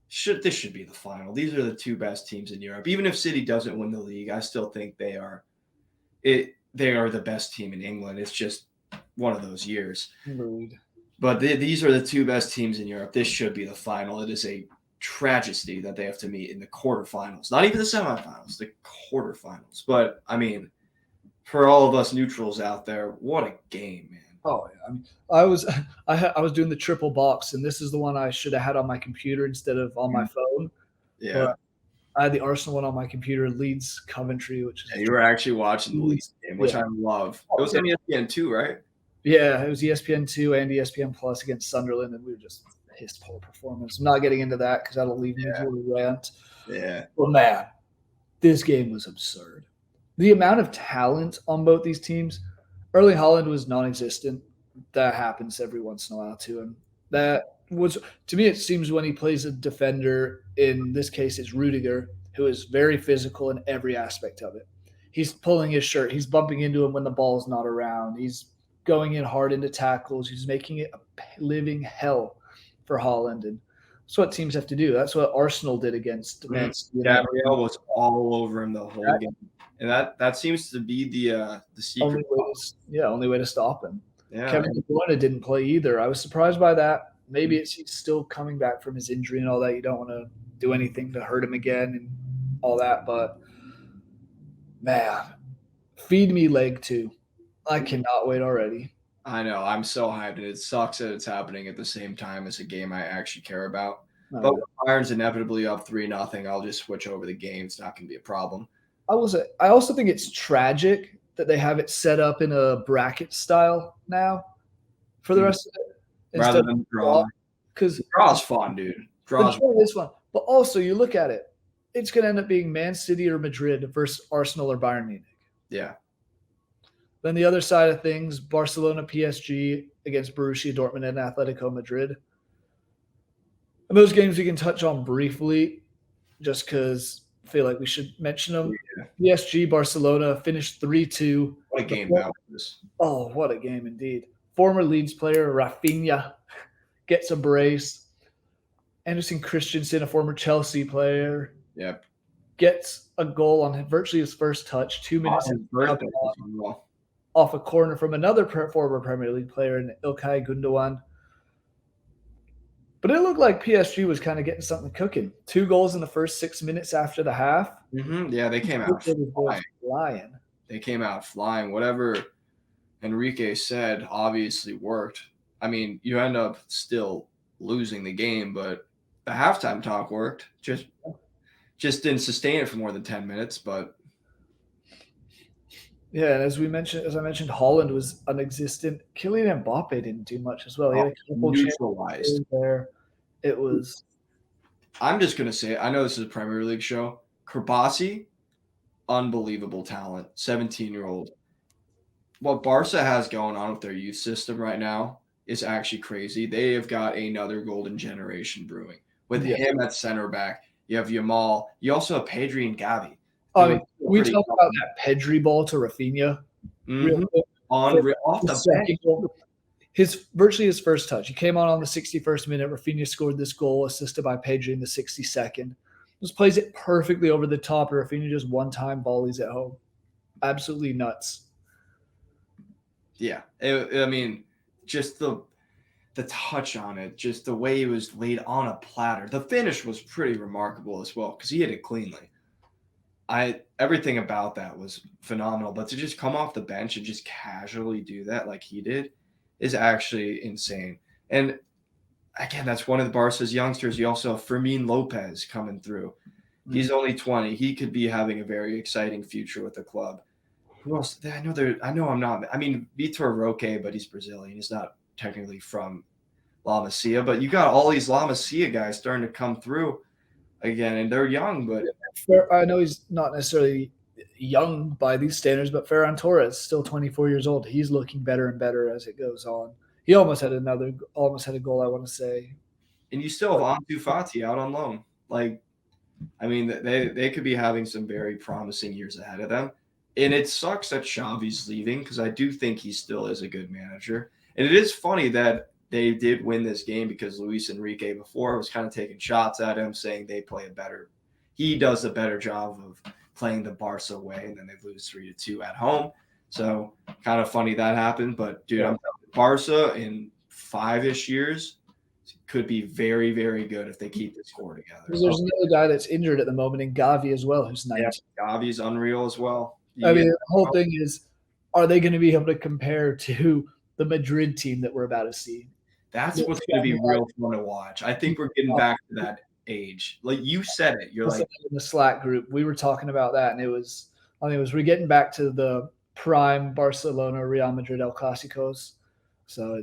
this should be the final. These are the two best teams in Europe. Even if City doesn't win the league, I still think they are the best team in England. It's just one of those years. Indeed. But these are the two best teams in Europe. This should be the final. It is a tragedy that they have to meet in the quarterfinals. Not even the semifinals, the quarterfinals. But, I mean, for all of us neutrals out there, what a game, man. Oh, yeah. I mean, I was doing the triple box, and this is the one I should have had on my computer instead of on my phone. Yeah. But I had the Arsenal one on my computer, Leeds Coventry, which is you were actually watching the Leeds game, which I love. It was on ESPN2, right? Yeah, it was ESPN2 and ESPN Plus against Sunderland, and we were just his poor performance. I'm not getting into that because that'll leave me to a rant. Yeah. Well, man, this game was absurd. The amount of talent on both these teams. Erling Haaland was non-existent. That happens every once in a while to him. That was, to me, it seems when he plays a defender, in this case it's Rudiger, who is very physical in every aspect of it. He's pulling his shirt. He's bumping into him when the ball's not around. He's going in hard into tackles. He's making it a living hell for Haaland. And that's what teams have to do. That's what Arsenal did against Man City. Gabriel was all over him the whole game. And that seems to be the secret. Only way to stop him. Yeah. Kevin De Bruyne didn't play either. I was surprised by that. Maybe he's still coming back from his injury and all that. You don't want to do anything to hurt him again and all that. But, man, feed me leg two. I cannot wait already. I know. I'm so hyped, and it sucks that it's happening at the same time as a game I actually care about. But Oh, when Bayern's inevitably up 3-0, I'll just switch over the game. It's not going to be a problem. I also think it's tragic that they have it set up in a bracket style now for the rest of it Rather instead of than draw. because Draw's fun, dude. the Draw's draw is fun. But also, you look at it, it's going to end up being Man City or Madrid versus Arsenal or Bayern Munich. yeah. Then the other side of things, Barcelona, PSG against Borussia Dortmund and Atletico Madrid. And those games we can touch on briefly just because I feel like we should mention them. Yeah. PSG, Barcelona finished 3-2. What a game that was. Oh, what a game indeed. Former Leeds player Rafinha gets a brace. Anderson Christensen, a former Chelsea player, Yep. gets a goal on virtually his first touch, 2 minutes off a corner from another former Premier League player in Ilkay Gundogan. But it looked like PSG was kind of getting something cooking. 2 goals in the first 6 minutes after the half. Yeah, they came out flying. They came out flying. Whatever Enrique said obviously worked. I mean, you end up still losing the game, but the halftime talk worked. Just didn't sustain it for more than 10 minutes, but yeah, and as I mentioned, Holland was non-existent. Kylian Mbappe didn't do much as well. He had a couple neutralized there. It was. I'm just gonna say, I know this is a Premier League show. Kerbasi, unbelievable talent, 17-year-old. What Barca has going on with their youth system right now is actually crazy. They have got another golden generation brewing. With him at center back, you have Yamal. You also have Pedri and Gavi. I mean, we talk about that Pedri ball to Rafinha. Off the bench. Virtually his first touch. He came on the 61st minute. Rafinha scored this goal, assisted by Pedri in the 62nd. Just plays it perfectly over the top. And Rafinha just one-time volleys at home. Absolutely nuts. Yeah, I mean, just the touch on it, just the way it was laid on a platter. The finish was pretty remarkable as well because he hit it cleanly. Everything about that was phenomenal, but to just come off the bench and just casually do that like he did is actually insane. And again, that's one of the Barca's youngsters. You also have Fermin Lopez coming through. He's only 20. He could be having a very exciting future with the club. Who else? I know I'm not. I mean, Vitor Roque, but he's Brazilian. He's not technically from La Masia, but you got all these La Masia guys starting to come through again, and they're young, but I know he's not necessarily young by these standards, but Ferran Torres, still 24 years old. He's looking better and better as it goes on. He almost had a goal, I want to say. And you still have Ansu Fati out on loan. Like, I mean, they could be having some very promising years ahead of them. And it sucks that Xavi's leaving because I do think he still is a good manager. And it is funny that they did win this game because Luis Enrique before was kind of taking shots at him, saying he does a better job of playing the Barca way, and then they lose 3-2 at home. So kind of funny that happened. But dude, I'm telling you, Barca in 5-ish years could be very, very good if they keep the score together. There's another guy that's injured at the moment in Gavi as well, who's 19. Yeah, Gavi's unreal as well. I mean, the whole thing is, are they going to be able to compare to the Madrid team that we're about to see? That's what's going to be real fun to watch. I think we're getting back to that age. Like you said it, you're like in the Slack group, we were talking about that, and we're getting back to the prime Barcelona, Real Madrid, El Clásicos. So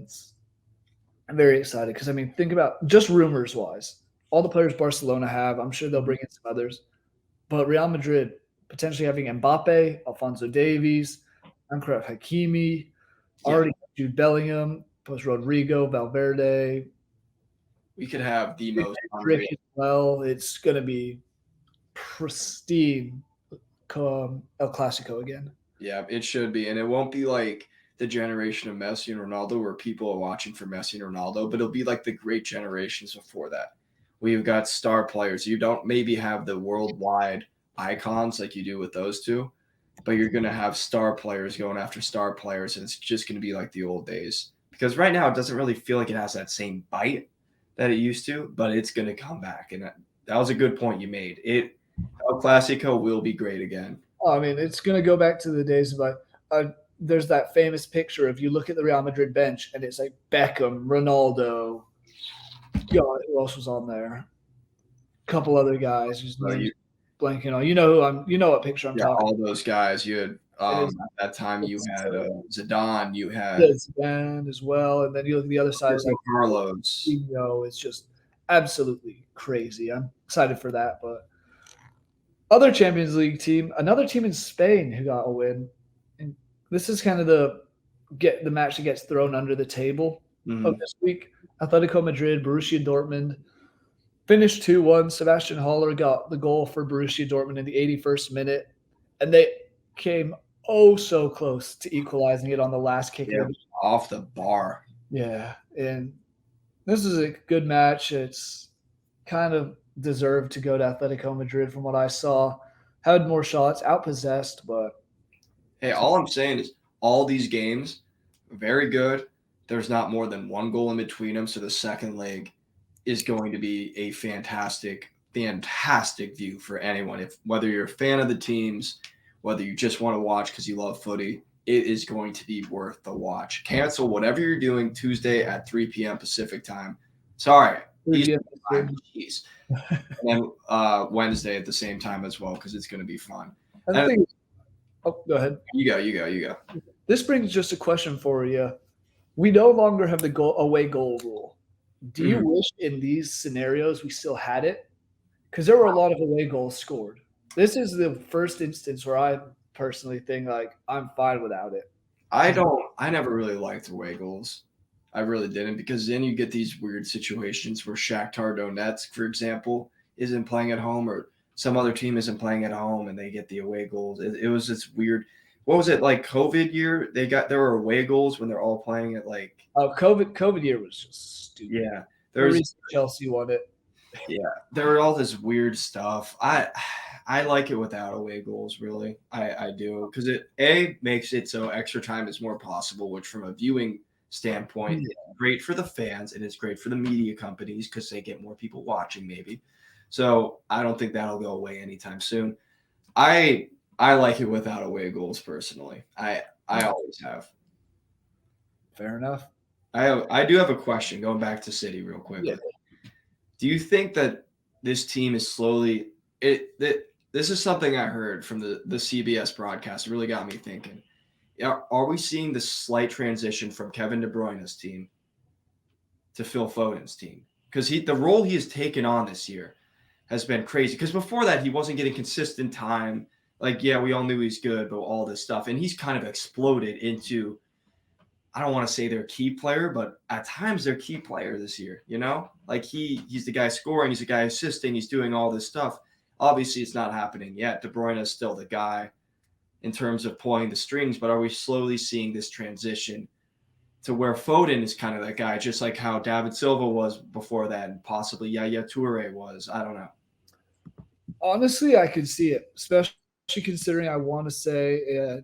I'm very excited because I mean, think about just rumors wise, all the players Barcelona have. I'm sure they'll bring in some others, but Real Madrid potentially having Mbappe, Alphonso Davies, Achraf Hakimi, already Jude Bellingham, plus Rodrigo, Valverde. We could have the most as well. It's going to be pristine El Clasico again. Yeah, it should be. And it won't be like the generation of Messi and Ronaldo where people are watching for Messi and Ronaldo, but it'll be like the great generations before that. We've got star players. You don't maybe have the worldwide icons like you do with those two, but you're going to have star players going after star players, and it's just going to be like the old days. Because right now it doesn't really feel like it has that same bite that it used to, but it's going to come back. And that was a good point you made. El Clasico will be great again. I mean, it's going to go back to the days of there's that famous picture of you look at the Real Madrid bench and it's like Beckham, Ronaldo. God, who else was on there? A couple other guys whose names blanking on. You know what picture I'm talking all those guys. You had at that time you had Zidane, you had Zidane as well, and then you look at the other side, it's like Carlos. It's just absolutely crazy. I'm excited for that. But other Champions League team, another team in Spain who got a win. And this is kind of the match that gets thrown under the table of this week. Atletico Madrid, Borussia Dortmund finished 2-1. Sebastian Haller got the goal for Borussia Dortmund in the 81st minute, and they came so close to equalizing it on the last kick. Off the bar. Yeah, and this is a good match. It's kind of deserved to go to Atletico Madrid from what I saw. Had more shots, outpossessed, but hey, all I'm saying is all these games, very good. There's not more than one goal in between them, so the second leg is going to be a fantastic view for anyone. Whether you're a fan of the teams, whether you just want to watch because you love footy, it is going to be worth the watch. Cancel whatever you're doing Tuesday at 3 p.m. Pacific time. Sorry, Eastern time. Jeez. And then Wednesday at the same time as well because it's going to be fun. Go ahead. You go. This brings just a question for you. We no longer have the away goal rule. Do you wish in these scenarios we still had it? Because there were a lot of away goals scored. This is the first instance where I personally think like I'm fine without it. I never really liked away goals. I really didn't because then you get these weird situations where Shakhtar Donetsk, for example, isn't playing at home or some other team isn't playing at home and they get the away goals. It was this weird. What was it like COVID year? There were away goals when they're all playing at like. Oh, COVID year was just stupid. Yeah, there was Chelsea won it. Yeah, there were all this weird stuff. I like it without away goals, really. I do because it makes it so extra time is more possible, which from a viewing standpoint, is great for the fans and it's great for the media companies because they get more people watching, maybe. So I don't think that'll go away anytime soon. I like it without away goals personally. I always have. Fair enough. I do have a question going back to City real quick. Yeah. Do you think that this team is slowly this is something I heard from the CBS broadcast. It really got me thinking. Are we seeing the slight transition from Kevin De Bruyne's team to Phil Foden's team? Because the role he has taken on this year has been crazy. Because before that, he wasn't getting consistent time. Like, yeah, we all knew he's good, but all this stuff. And he's kind of exploded into, I don't want to say their key player, but at times their key player this year, you know? Like he's the guy scoring, he's the guy assisting, he's doing all this stuff. Obviously, it's not happening yet. De Bruyne is still the guy in terms of pulling the strings, but are we slowly seeing this transition to where Foden is kind of that guy, just like how David Silva was before that and possibly Yaya Toure was? I don't know. Honestly, I could see it, especially considering I want to say I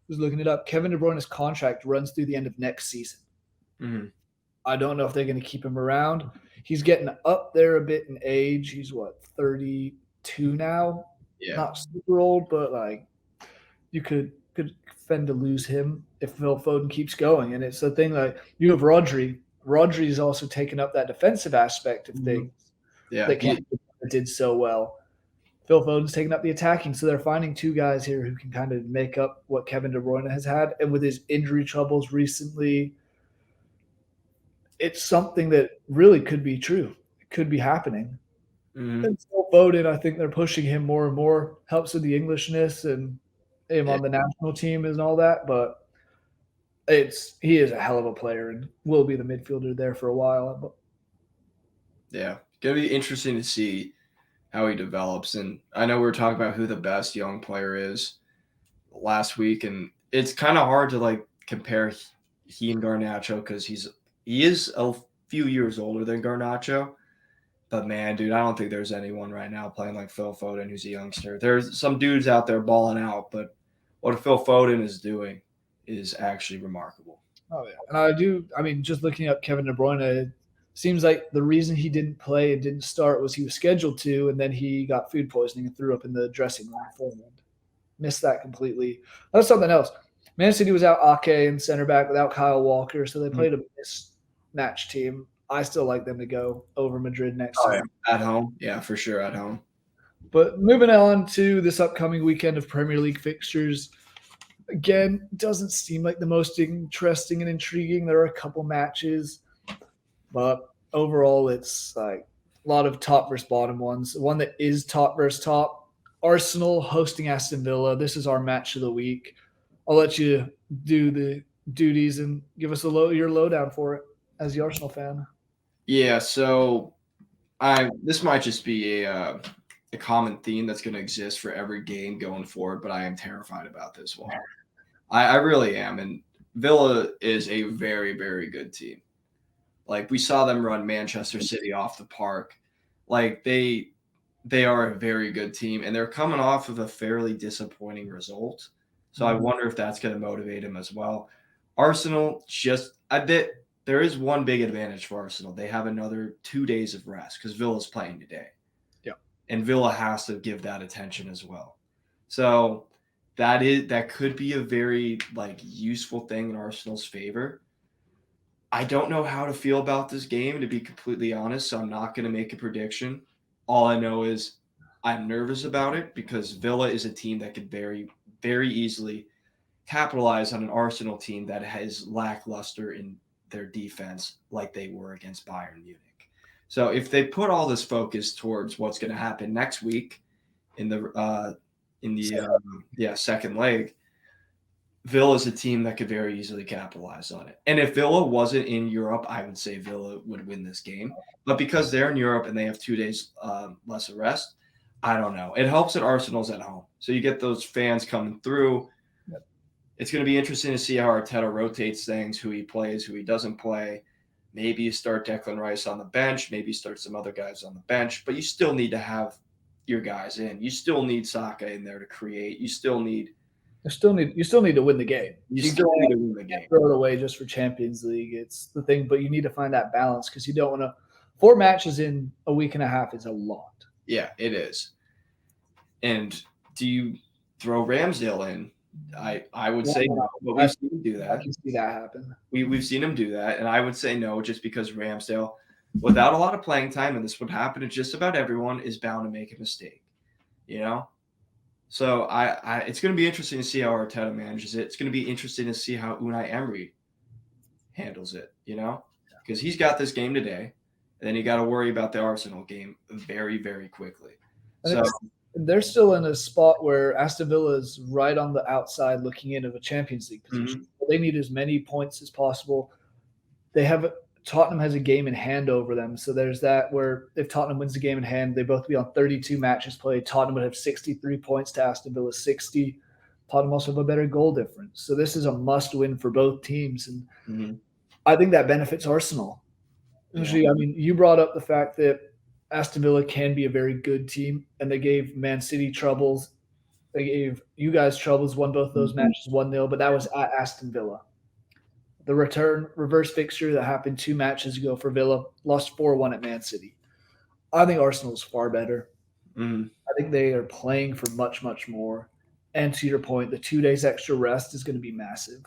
was looking it up. Kevin De Bruyne's contract runs through the end of next season. Mm-hmm. I don't know if they're going to keep him around. He's getting up there a bit in age. He's 32 now. Yeah. Not super old, but like you could fend to lose him if Phil Foden keeps going. And it's the thing like you have Rodri. Rodri's also taken up that defensive aspect of things. Yeah. That Kevin did so well. Phil Foden's taking up the attacking, so they're finding two guys here who can kind of make up what Kevin De Bruyne has had. And with his injury troubles recently, it's something that really could be true. It could be happening. Mm-hmm. And Phil Foden, I think they're pushing him more and more, helps with the Englishness and him on the national team and all that. But he is a hell of a player and will be the midfielder there for a while. Yeah, going to be interesting to see how he develops. And I know we were talking about who the best young player is last week, and it's kind of hard to like compare he and Garnacho because he is a few years older than Garnacho. But man, dude, I don't think there's anyone right now playing like Phil Foden who's a youngster. There's some dudes out there balling out, but what Phil Foden is doing is actually remarkable. Oh yeah, and just looking up Kevin De Bruyne, it seems like the reason he didn't play and didn't start was he was scheduled to, and then he got food poisoning and threw up in the dressing room beforehand. Missed that completely. That's something else. Man City was out Ake and center back without Kyle Walker, so they played a mismatched team. I still like them to go over Madrid next season. At home. Yeah, for sure at home. But moving on to this upcoming weekend of Premier League fixtures, again, doesn't seem like the most interesting and intriguing. There are a couple matches, but overall, it's like a lot of top versus bottom ones. One that is top versus top, Arsenal hosting Aston Villa. This is our match of the week. I'll let you do the duties and give us your lowdown for it as the Arsenal fan. Yeah, so this might just be a common theme that's going to exist for every game going forward, but I am terrified about this one. I really am, and Villa is a very, very good team. Like, we saw them run Manchester City off the park. Like, they are a very good team, and they're coming off of a fairly disappointing result. So I wonder if that's going to motivate them as well. Arsenal, there is one big advantage for Arsenal. They have another 2 days of rest because Villa's playing today. Yeah. And Villa has to give that attention as well. So that could be a very useful thing in Arsenal's favor. I don't know how to feel about this game, to be completely honest, so I'm not going to make a prediction. All I know is I'm nervous about it because Villa is a team that could very, very easily capitalize on an Arsenal team that has lackluster in their defense like they were against Bayern Munich. So if they put all this focus towards what's going to happen next week in the second leg, Villa is a team that could very easily capitalize on it. And if Villa wasn't in Europe, I would say Villa would win this game. But because they're in Europe and they have 2 days less of rest, I don't know. It helps that Arsenal's at home. So you get those fans coming through. Yep. It's going to be interesting to see how Arteta rotates things, who he plays, who he doesn't play. Maybe you start Declan Rice on the bench. Maybe you start some other guys on the bench. But you still need to have your guys in. You still need Saka in there to create. You still need to win the game. You still need to win the game. Throw it away just for Champions League. It's the thing, but you need to find that balance because you don't want to. 4 matches in a week and a half is a lot. Yeah, it is. And do you throw Ramsdale in? I would say no, but we've seen him do that. I can see that happen. We've seen him do that, and I would say no just because Ramsdale, without a lot of playing time, and this would happen to just about everyone, is bound to make a mistake. You know? So it's going to be interesting to see how Arteta manages it. It's going to be interesting to see how Unai Emery handles it, because he's got this game today, and then you got to worry about the Arsenal game very, very quickly. So they're still in a spot where Aston Villa is right on the outside looking in of a Champions League position. Mm-hmm. They need as many points as possible. Tottenham has a game in hand over them. So there's that where if Tottenham wins the game in hand, they both be on 32 matches played. Tottenham would have 63 points to Aston Villa 60. Tottenham also have a better goal difference. So this is a must win for both teams. And I think that benefits Arsenal. Yeah. I mean, you brought up the fact that Aston Villa can be a very good team, and they gave Man City troubles. They gave you guys troubles, won both those matches 1-0, but that was at Aston Villa. The reverse fixture that happened 2 matches ago for Villa, lost 4-1 at Man City. I think Arsenal is far better. I think they are playing for much, much more. And to your point, the 2 days extra rest is going to be massive.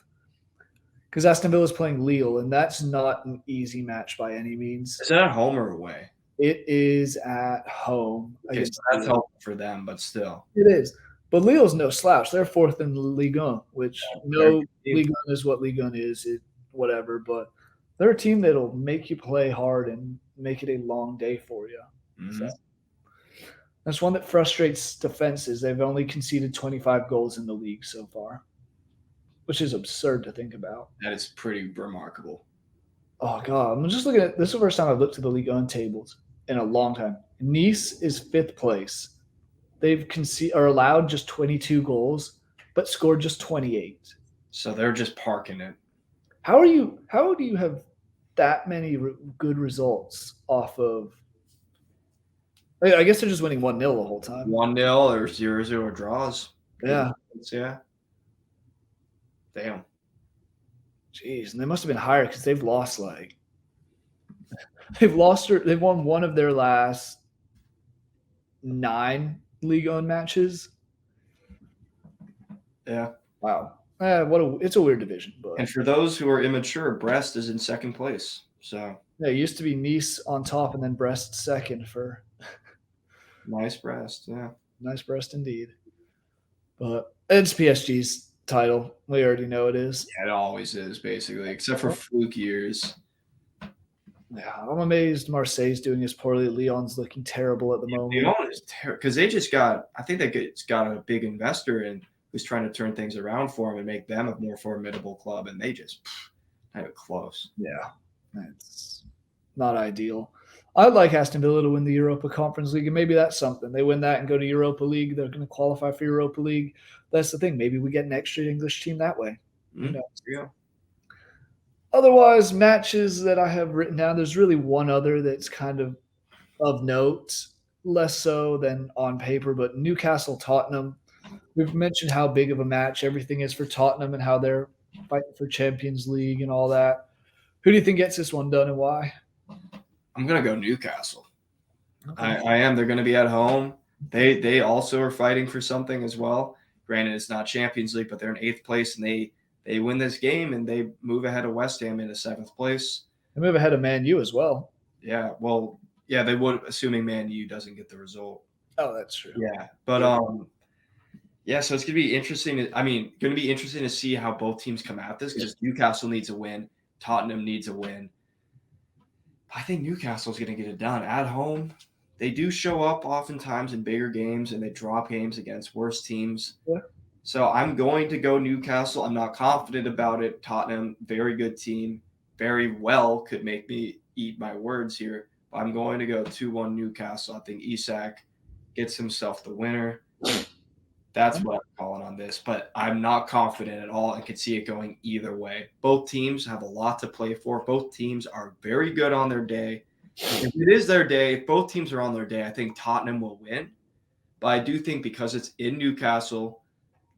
Because Aston Villa is playing Lille, and that's not an easy match by any means. Is that at home or away? It is at home. Okay, so that's helpful for them, but still. It is. But Lille's no slouch. They're 4th in Ligue 1, which Ligue 1 is what Ligue 1 is, whatever. But they're a team that'll make you play hard and make it a long day for you. So that's one that frustrates defenses. They've only conceded 25 goals in the league so far, which is absurd to think about. That is pretty remarkable. Oh, God. I'm just looking at – this is the first time I've looked at the Ligue 1 tables in a long time. Nice is 5th place. They've allowed just 22 goals, but scored just 28. So they're just parking it. How do you have that many good results off of – I guess they're just winning 1-0 the whole time. 1-0 or 0-0 draws. Yeah. Yeah. Damn. Jeez, and they must have been higher because they've lost they've won one of their last 9 Ligue 1 matches. Yeah. Wow. It's a weird division, but And for those who are immature, Brest is in second place. So yeah, it used to be Nice on top and then Brest second for nice Brest. Yeah. nice Brest indeed. But it's PSG's title. We already know it is. Yeah, it always is, basically, except for fluke years. Yeah, I'm amazed Marseille's doing as poorly. Lyon's looking terrible at the moment. Lyon is terrible because they just got. I think they got a big investor in who's trying to turn things around for them and make them a more formidable club, and they just not even close. Yeah, it's not ideal. I'd like Aston Villa to win the Europa Conference League, and maybe that's something. They win that and go to Europa League. They're going to qualify for Europa League. That's the thing. Maybe we get an extra English team that way. Mm-hmm. Yeah. Otherwise, matches that I have written down, there's really one other that's kind of note, less so than on paper, but Newcastle-Tottenham. We've mentioned how big of a match everything is for Tottenham and how they're fighting for Champions League and all that. Who do you think gets this one done and why? I'm going to go Newcastle. Okay. I am. They're going to be at home. They also are fighting for something as well. Granted, it's not Champions League, but they're in 8th place, and they win this game, and they move ahead of West Ham into 7th place. They move ahead of Man U as well. Yeah, well, yeah, they would, assuming Man U doesn't get the result. Oh, that's true. Yeah, but yeah, so it's going to be interesting. Going to be interesting to see how both teams come at this because Newcastle needs a win. Tottenham needs a win. I think Newcastle's going to get it done at home. They do show up oftentimes in bigger games, and they drop games against worse teams. Yeah. So I'm going to go Newcastle. I'm not confident about it. Tottenham, very good team. Very well could make me eat my words here. I'm going to go 2-1 Newcastle. I think Isak gets himself the winner. That's what I'm calling on this. But I'm not confident at all and could see it going either way. Both teams have a lot to play for. Both teams are very good on their day. If it is their day, if both teams are on their day, I think Tottenham will win. But I do think because it's in Newcastle,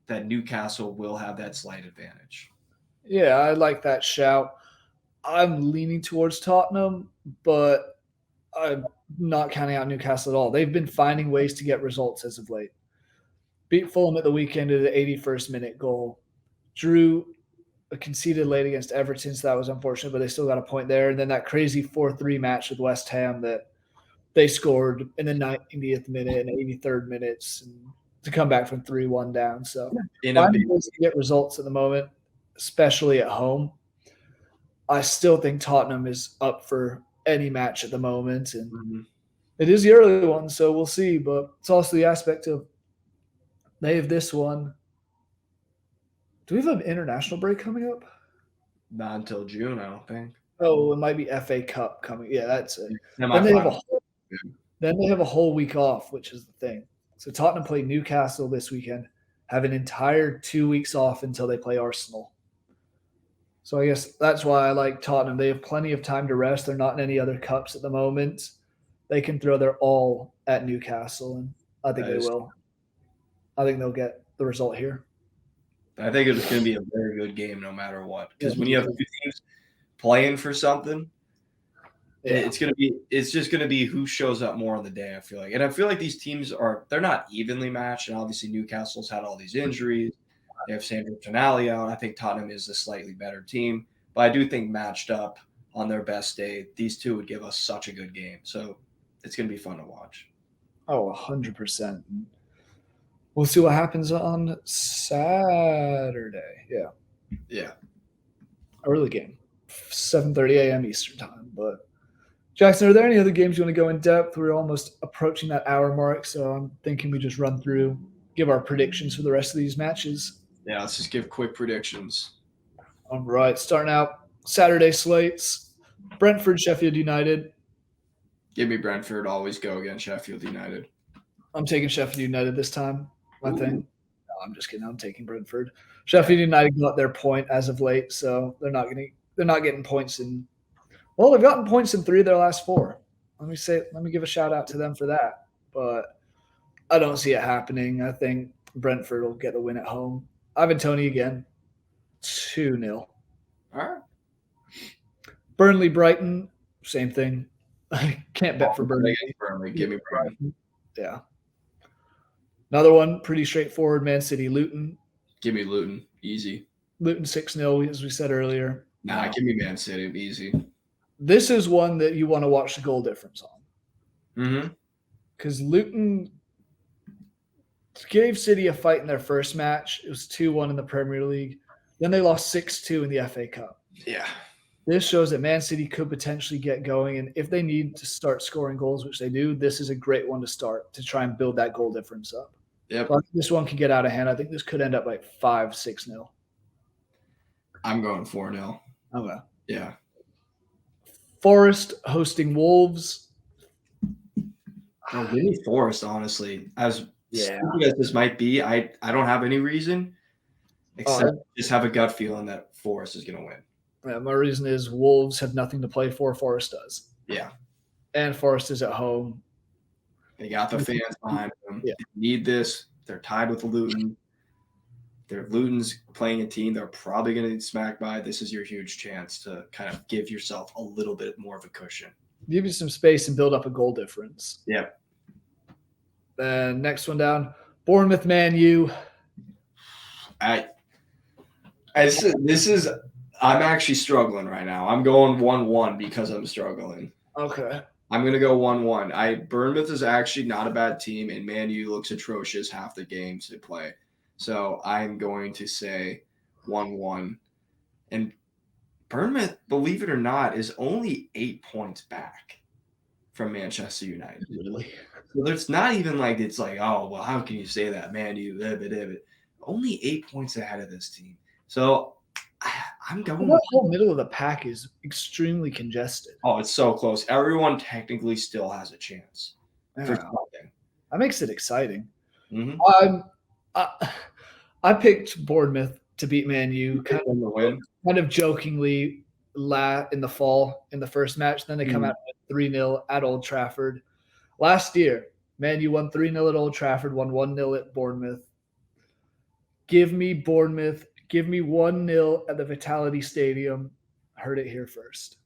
that Newcastle will have that slight advantage. Yeah, I like that shout. I'm leaning towards Tottenham, but I'm not counting out Newcastle at all. They've been finding ways to get results as of late. Beat Fulham at the weekend at the 81st minute goal. Drew a conceded late against Everton, so that was unfortunate, but they still got a point there. And then that crazy 4-3 match with West Ham that they scored in the 90th minute and 83rd minutes and to come back from 3-1 down. So finding ways to get results at the moment, especially at home. I still think Tottenham is up for any match at the moment, and it is the early one, so we'll see. But it's also the aspect of they have this one. Do we have an international break coming up? Not until June, I don't think. Oh, it might be FA Cup coming. Yeah, that's it. Then they have a whole week off, which is the thing. So Tottenham play Newcastle this weekend, have an entire 2 weeks off until they play Arsenal. So I guess that's why I like Tottenham. They have plenty of time to rest. They're not in any other cups at the moment. They can throw their all at Newcastle, and I think they will. I think they'll get the result here. I think it's going to be a very good game no matter what. Because when you have two teams playing for something, it's just going to be who shows up more on the day, I feel like. And I feel like these teams they're not evenly matched. And obviously Newcastle's had all these injuries. They have Sandro Tonali out. I think Tottenham is a slightly better team. But I do think matched up on their best day, these two would give us such a good game. So it's going to be fun to watch. Oh, 100%. We'll see what happens on Saturday. Yeah. Yeah. Early game, 7:30 a.m. Eastern time. But Jackson, are there any other games you want to go in depth? We're almost approaching that hour mark, so I'm thinking we just run through, give our predictions for the rest of these matches. Yeah, let's just give quick predictions. All right, starting out Saturday slates. Brentford, Sheffield United. Give me Brentford. Always go against Sheffield United. I'm taking Sheffield United this time. I think. No, I'm just kidding. I'm taking Brentford. Sheffield United got their point as of late, so they're not getting points in. Well, they've gotten points in 3 of their last 4. Let me give a shout out to them for that. But I don't see it happening. I think Brentford will get the win at home. Ivan Toney again. 2-0. All right. Burnley, Brighton, same thing. I can't bet for Burnley. Give me Brighton. Yeah. Another one, pretty straightforward. Man City, Luton. Give me Luton. Easy. Luton 6-0, as we said earlier. Nah, give me Man City. Easy. This is one that you want to watch the goal difference on. Mm-hmm. Because Luton gave City a fight in their first match. It was 2-1 in the Premier League. Then they lost 6-2 in the FA Cup. Yeah. This shows that Man City could potentially get going. And if they need to start scoring goals, which they do, this is a great one to start to try and build that goal difference up. Yep. But this one could get out of hand. I think this could end up like 5-6-0. I'm going 4-0. Okay. Yeah. Forest hosting Wolves. Oh, give me Forest, honestly. As Yeah. stupid as this might be, I don't have any reason except just have a gut feeling that Forest is going to win. Yeah, my reason is Wolves have nothing to play for. Forest does. Yeah. And Forest is at home. They got the fans behind them. Yeah. They need this. They're tied with Luton. Luton's playing a team they're probably going to get smacked by. This is your huge chance to kind of give yourself a little bit more of a cushion. Give you some space and build up a goal difference. Yeah. Then next one down, Bournemouth Man U. I'm actually struggling right now. I'm going 1-1 because I'm struggling. Okay. I'm going to go 1-1. Bournemouth is actually not a bad team, and Man U looks atrocious half the games they play. So I'm going to say 1-1. And Bournemouth, believe it or not, is only 8 points back from Manchester United. Really? So it's not even like it's like, oh, well, how can you say that, Man U? Only 8 points ahead of this team. So I'm going. The whole middle of the pack is extremely congested. Oh, it's so close. Everyone technically still has a chance for Yeah. something. That makes it exciting. Mm-hmm. I picked Bournemouth to beat Man U kind of jokingly in the fall in the first match. Then they come out with 3-0 at Old Trafford. Last year, Man U won 3-0 at Old Trafford, won 1-0 at Bournemouth. Give me Bournemouth. Give me 1-0 at the Vitality Stadium. Heard it here first.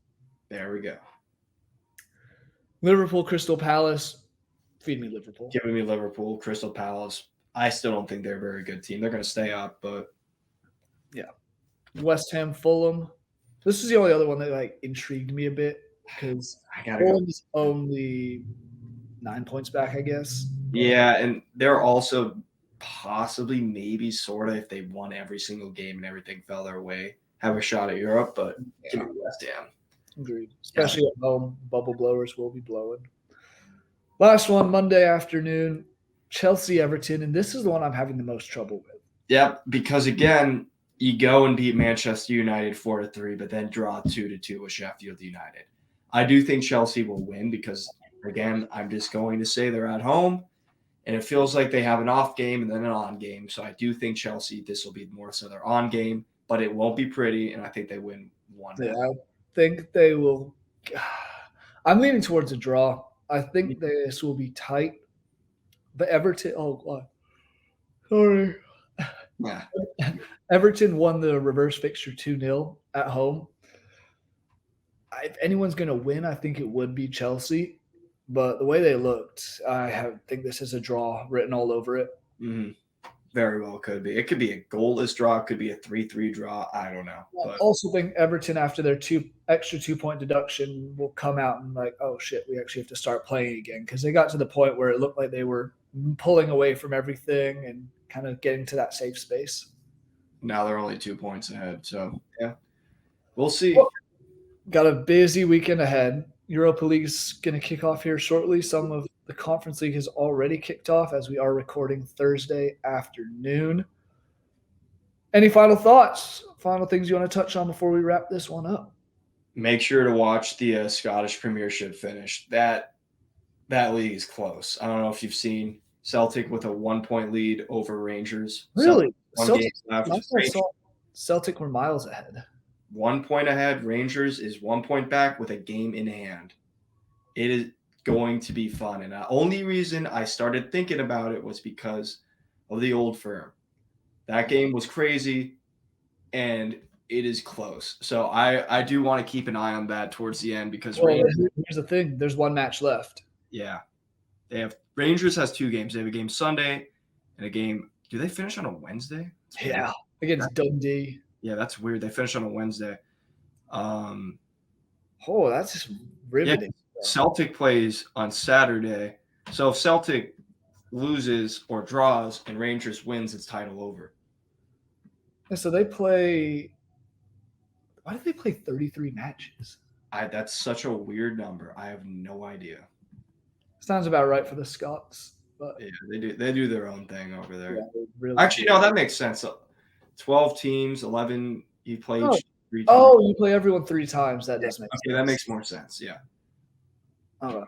There we go. Liverpool, Crystal Palace. Feed me Liverpool. Giving me Liverpool, Crystal Palace. I still don't think they're a very good team. They're going to stay up, but yeah. West Ham, Fulham. This is the only other one that intrigued me a bit because Fulham's only 9 points back, I guess. Yeah, and they're also possibly, maybe, sort of, if they won every single game and everything fell their way, have a shot at Europe, but give me West Ham. Agreed. Especially at home, bubble blowers will be blowing. Last one, Monday afternoon, Chelsea-Everton, and this is the one I'm having the most trouble with. Yep, because, again, you go and beat Manchester United 4-3, but then draw 2-2 with Sheffield United. I do think Chelsea will win because, again, I'm just going to say they're at home, and it feels like they have an off game and then an on game. So I do think Chelsea, this will be more so their on game, but it won't be pretty, and I think they win 1-0. Yeah, I think they will. I'm leaning towards a draw. I think this will be tight. But Everton, sorry. Yeah. Everton won the reverse fixture 2-0 at home. If anyone's going to win, I think it would be Chelsea. But the way they looked, I think this is a draw written all over it. Mm-hmm. Very well could be. It could be a goalless draw. It could be a 3-3 draw. I don't know. I also think Everton, after their extra 2-point deduction, will come out and oh, shit, we actually have to start playing again. Because they got to the point where it looked like they were pulling away from everything and kind of getting to that safe space. Now they're only 2 points ahead. So, yeah, we'll see. Well, got a busy weekend ahead. Europa League's going to kick off here shortly. Some of the Conference League has already kicked off as we are recording Thursday afternoon. Any final thoughts? Final things you want to touch on before we wrap this one up? Make sure to watch the Scottish Premiership finish. That league is close. I don't know if you've seen Celtic with a 1-point lead over Rangers. Really? Celtic were miles ahead. 1 point ahead. Rangers is 1 point back with a game in hand. It is going to be fun. And the only reason I started thinking about it was because of the Old Firm. That game was crazy, and it is close. So I do want to keep an eye on that towards the end because here's the thing. There's one match left. Yeah. Rangers has 2 games. They have a game Sunday and a game. Do they finish on a Wednesday? Yeah. Against Dundee. Yeah, that's weird. They finish on a Wednesday. Oh, that's just riveting. Yeah, Celtic plays on Saturday. So if Celtic loses or draws and Rangers wins, it's title over. And so they play. Why do they play 33 matches? That's such a weird number. I have no idea. Sounds about right for the Scots, but yeah, they do their own thing over there. yeah, really Actually, no, that makes sense. 12 teams, 11. You play each 3 times. Oh, you play everyone 3 times. That does make sense. Okay, that makes more sense. Yeah. Oh,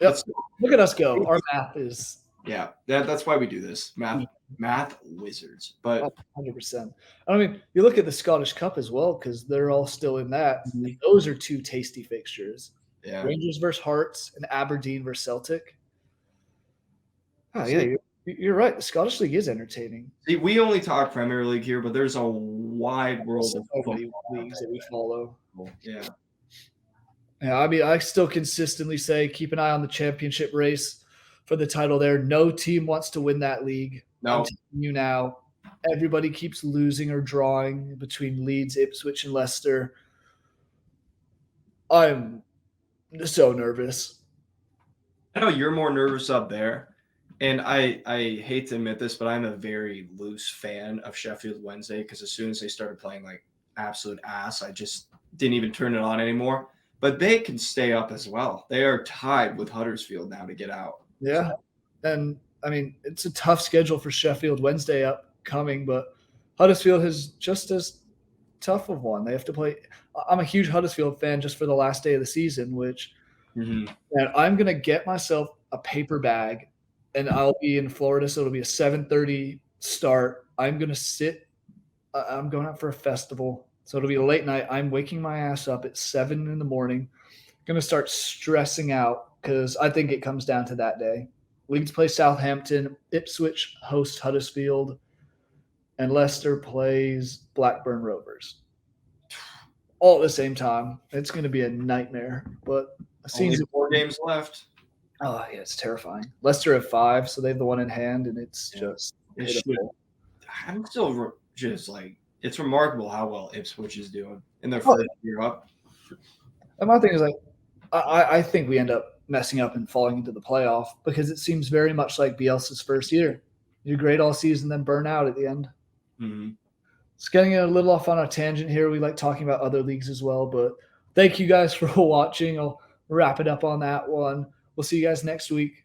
yep. Look at us go. Our math is. Yeah, that's why we do this. Math wizards. But 100%. I mean, you look at the Scottish Cup as well, because they're all still in that. Mhm. And those are 2 tasty fixtures. yeah, Rangers versus Hearts and Aberdeen versus Celtic. Oh, yeah, you're right. The Scottish League is entertaining. See, we only talk Premier League here, but there's a wide world of So many leagues that we follow. Yeah. Yeah, I mean, I still consistently say keep an eye on the championship race for the title there. No team wants to win that league. No. I'm telling you now. Everybody keeps losing or drawing between Leeds, Ipswich, and Leicester. I'm so nervous. I know you're more nervous up there, and I hate to admit this, but I'm a very loose fan of Sheffield Wednesday because as soon as they started playing like absolute ass, I just didn't even turn it on anymore. But they can stay up as well. They are tied with Huddersfield now to get out. Yeah. And, I mean, it's a tough schedule for Sheffield Wednesday upcoming, but Huddersfield has just as tough of one. They have to play – I'm a huge Huddersfield fan just for the last day of the season, which and I'm going to get myself a paper bag, and I'll be in Florida, so it'll be a 7:30 start. I'm going to sit I'm going out for a festival. So it'll be a late night. I'm waking my ass up at 7 in the morning. Going to start stressing out because I think it comes down to that day. Leeds play Southampton. Ipswich hosts Huddersfield. And Leicester plays Blackburn Rovers. All at the same time. It's going to be a nightmare. But only 4 games left. Oh, yeah, it's terrifying. Leicester have 5, so they have the one in hand, and it's just pitiful. I'm still just like, it's remarkable how well Ipswich is doing in their first year up. And my thing is like, I think we end up messing up and falling into the playoff because it seems very much like Bielsa's first year. You're great all season, then burn out at the end. Mm-hmm. It's getting a little off on a tangent here. We like talking about other leagues as well, but thank you guys for watching. I'll wrap it up on that one. We'll see you guys next week.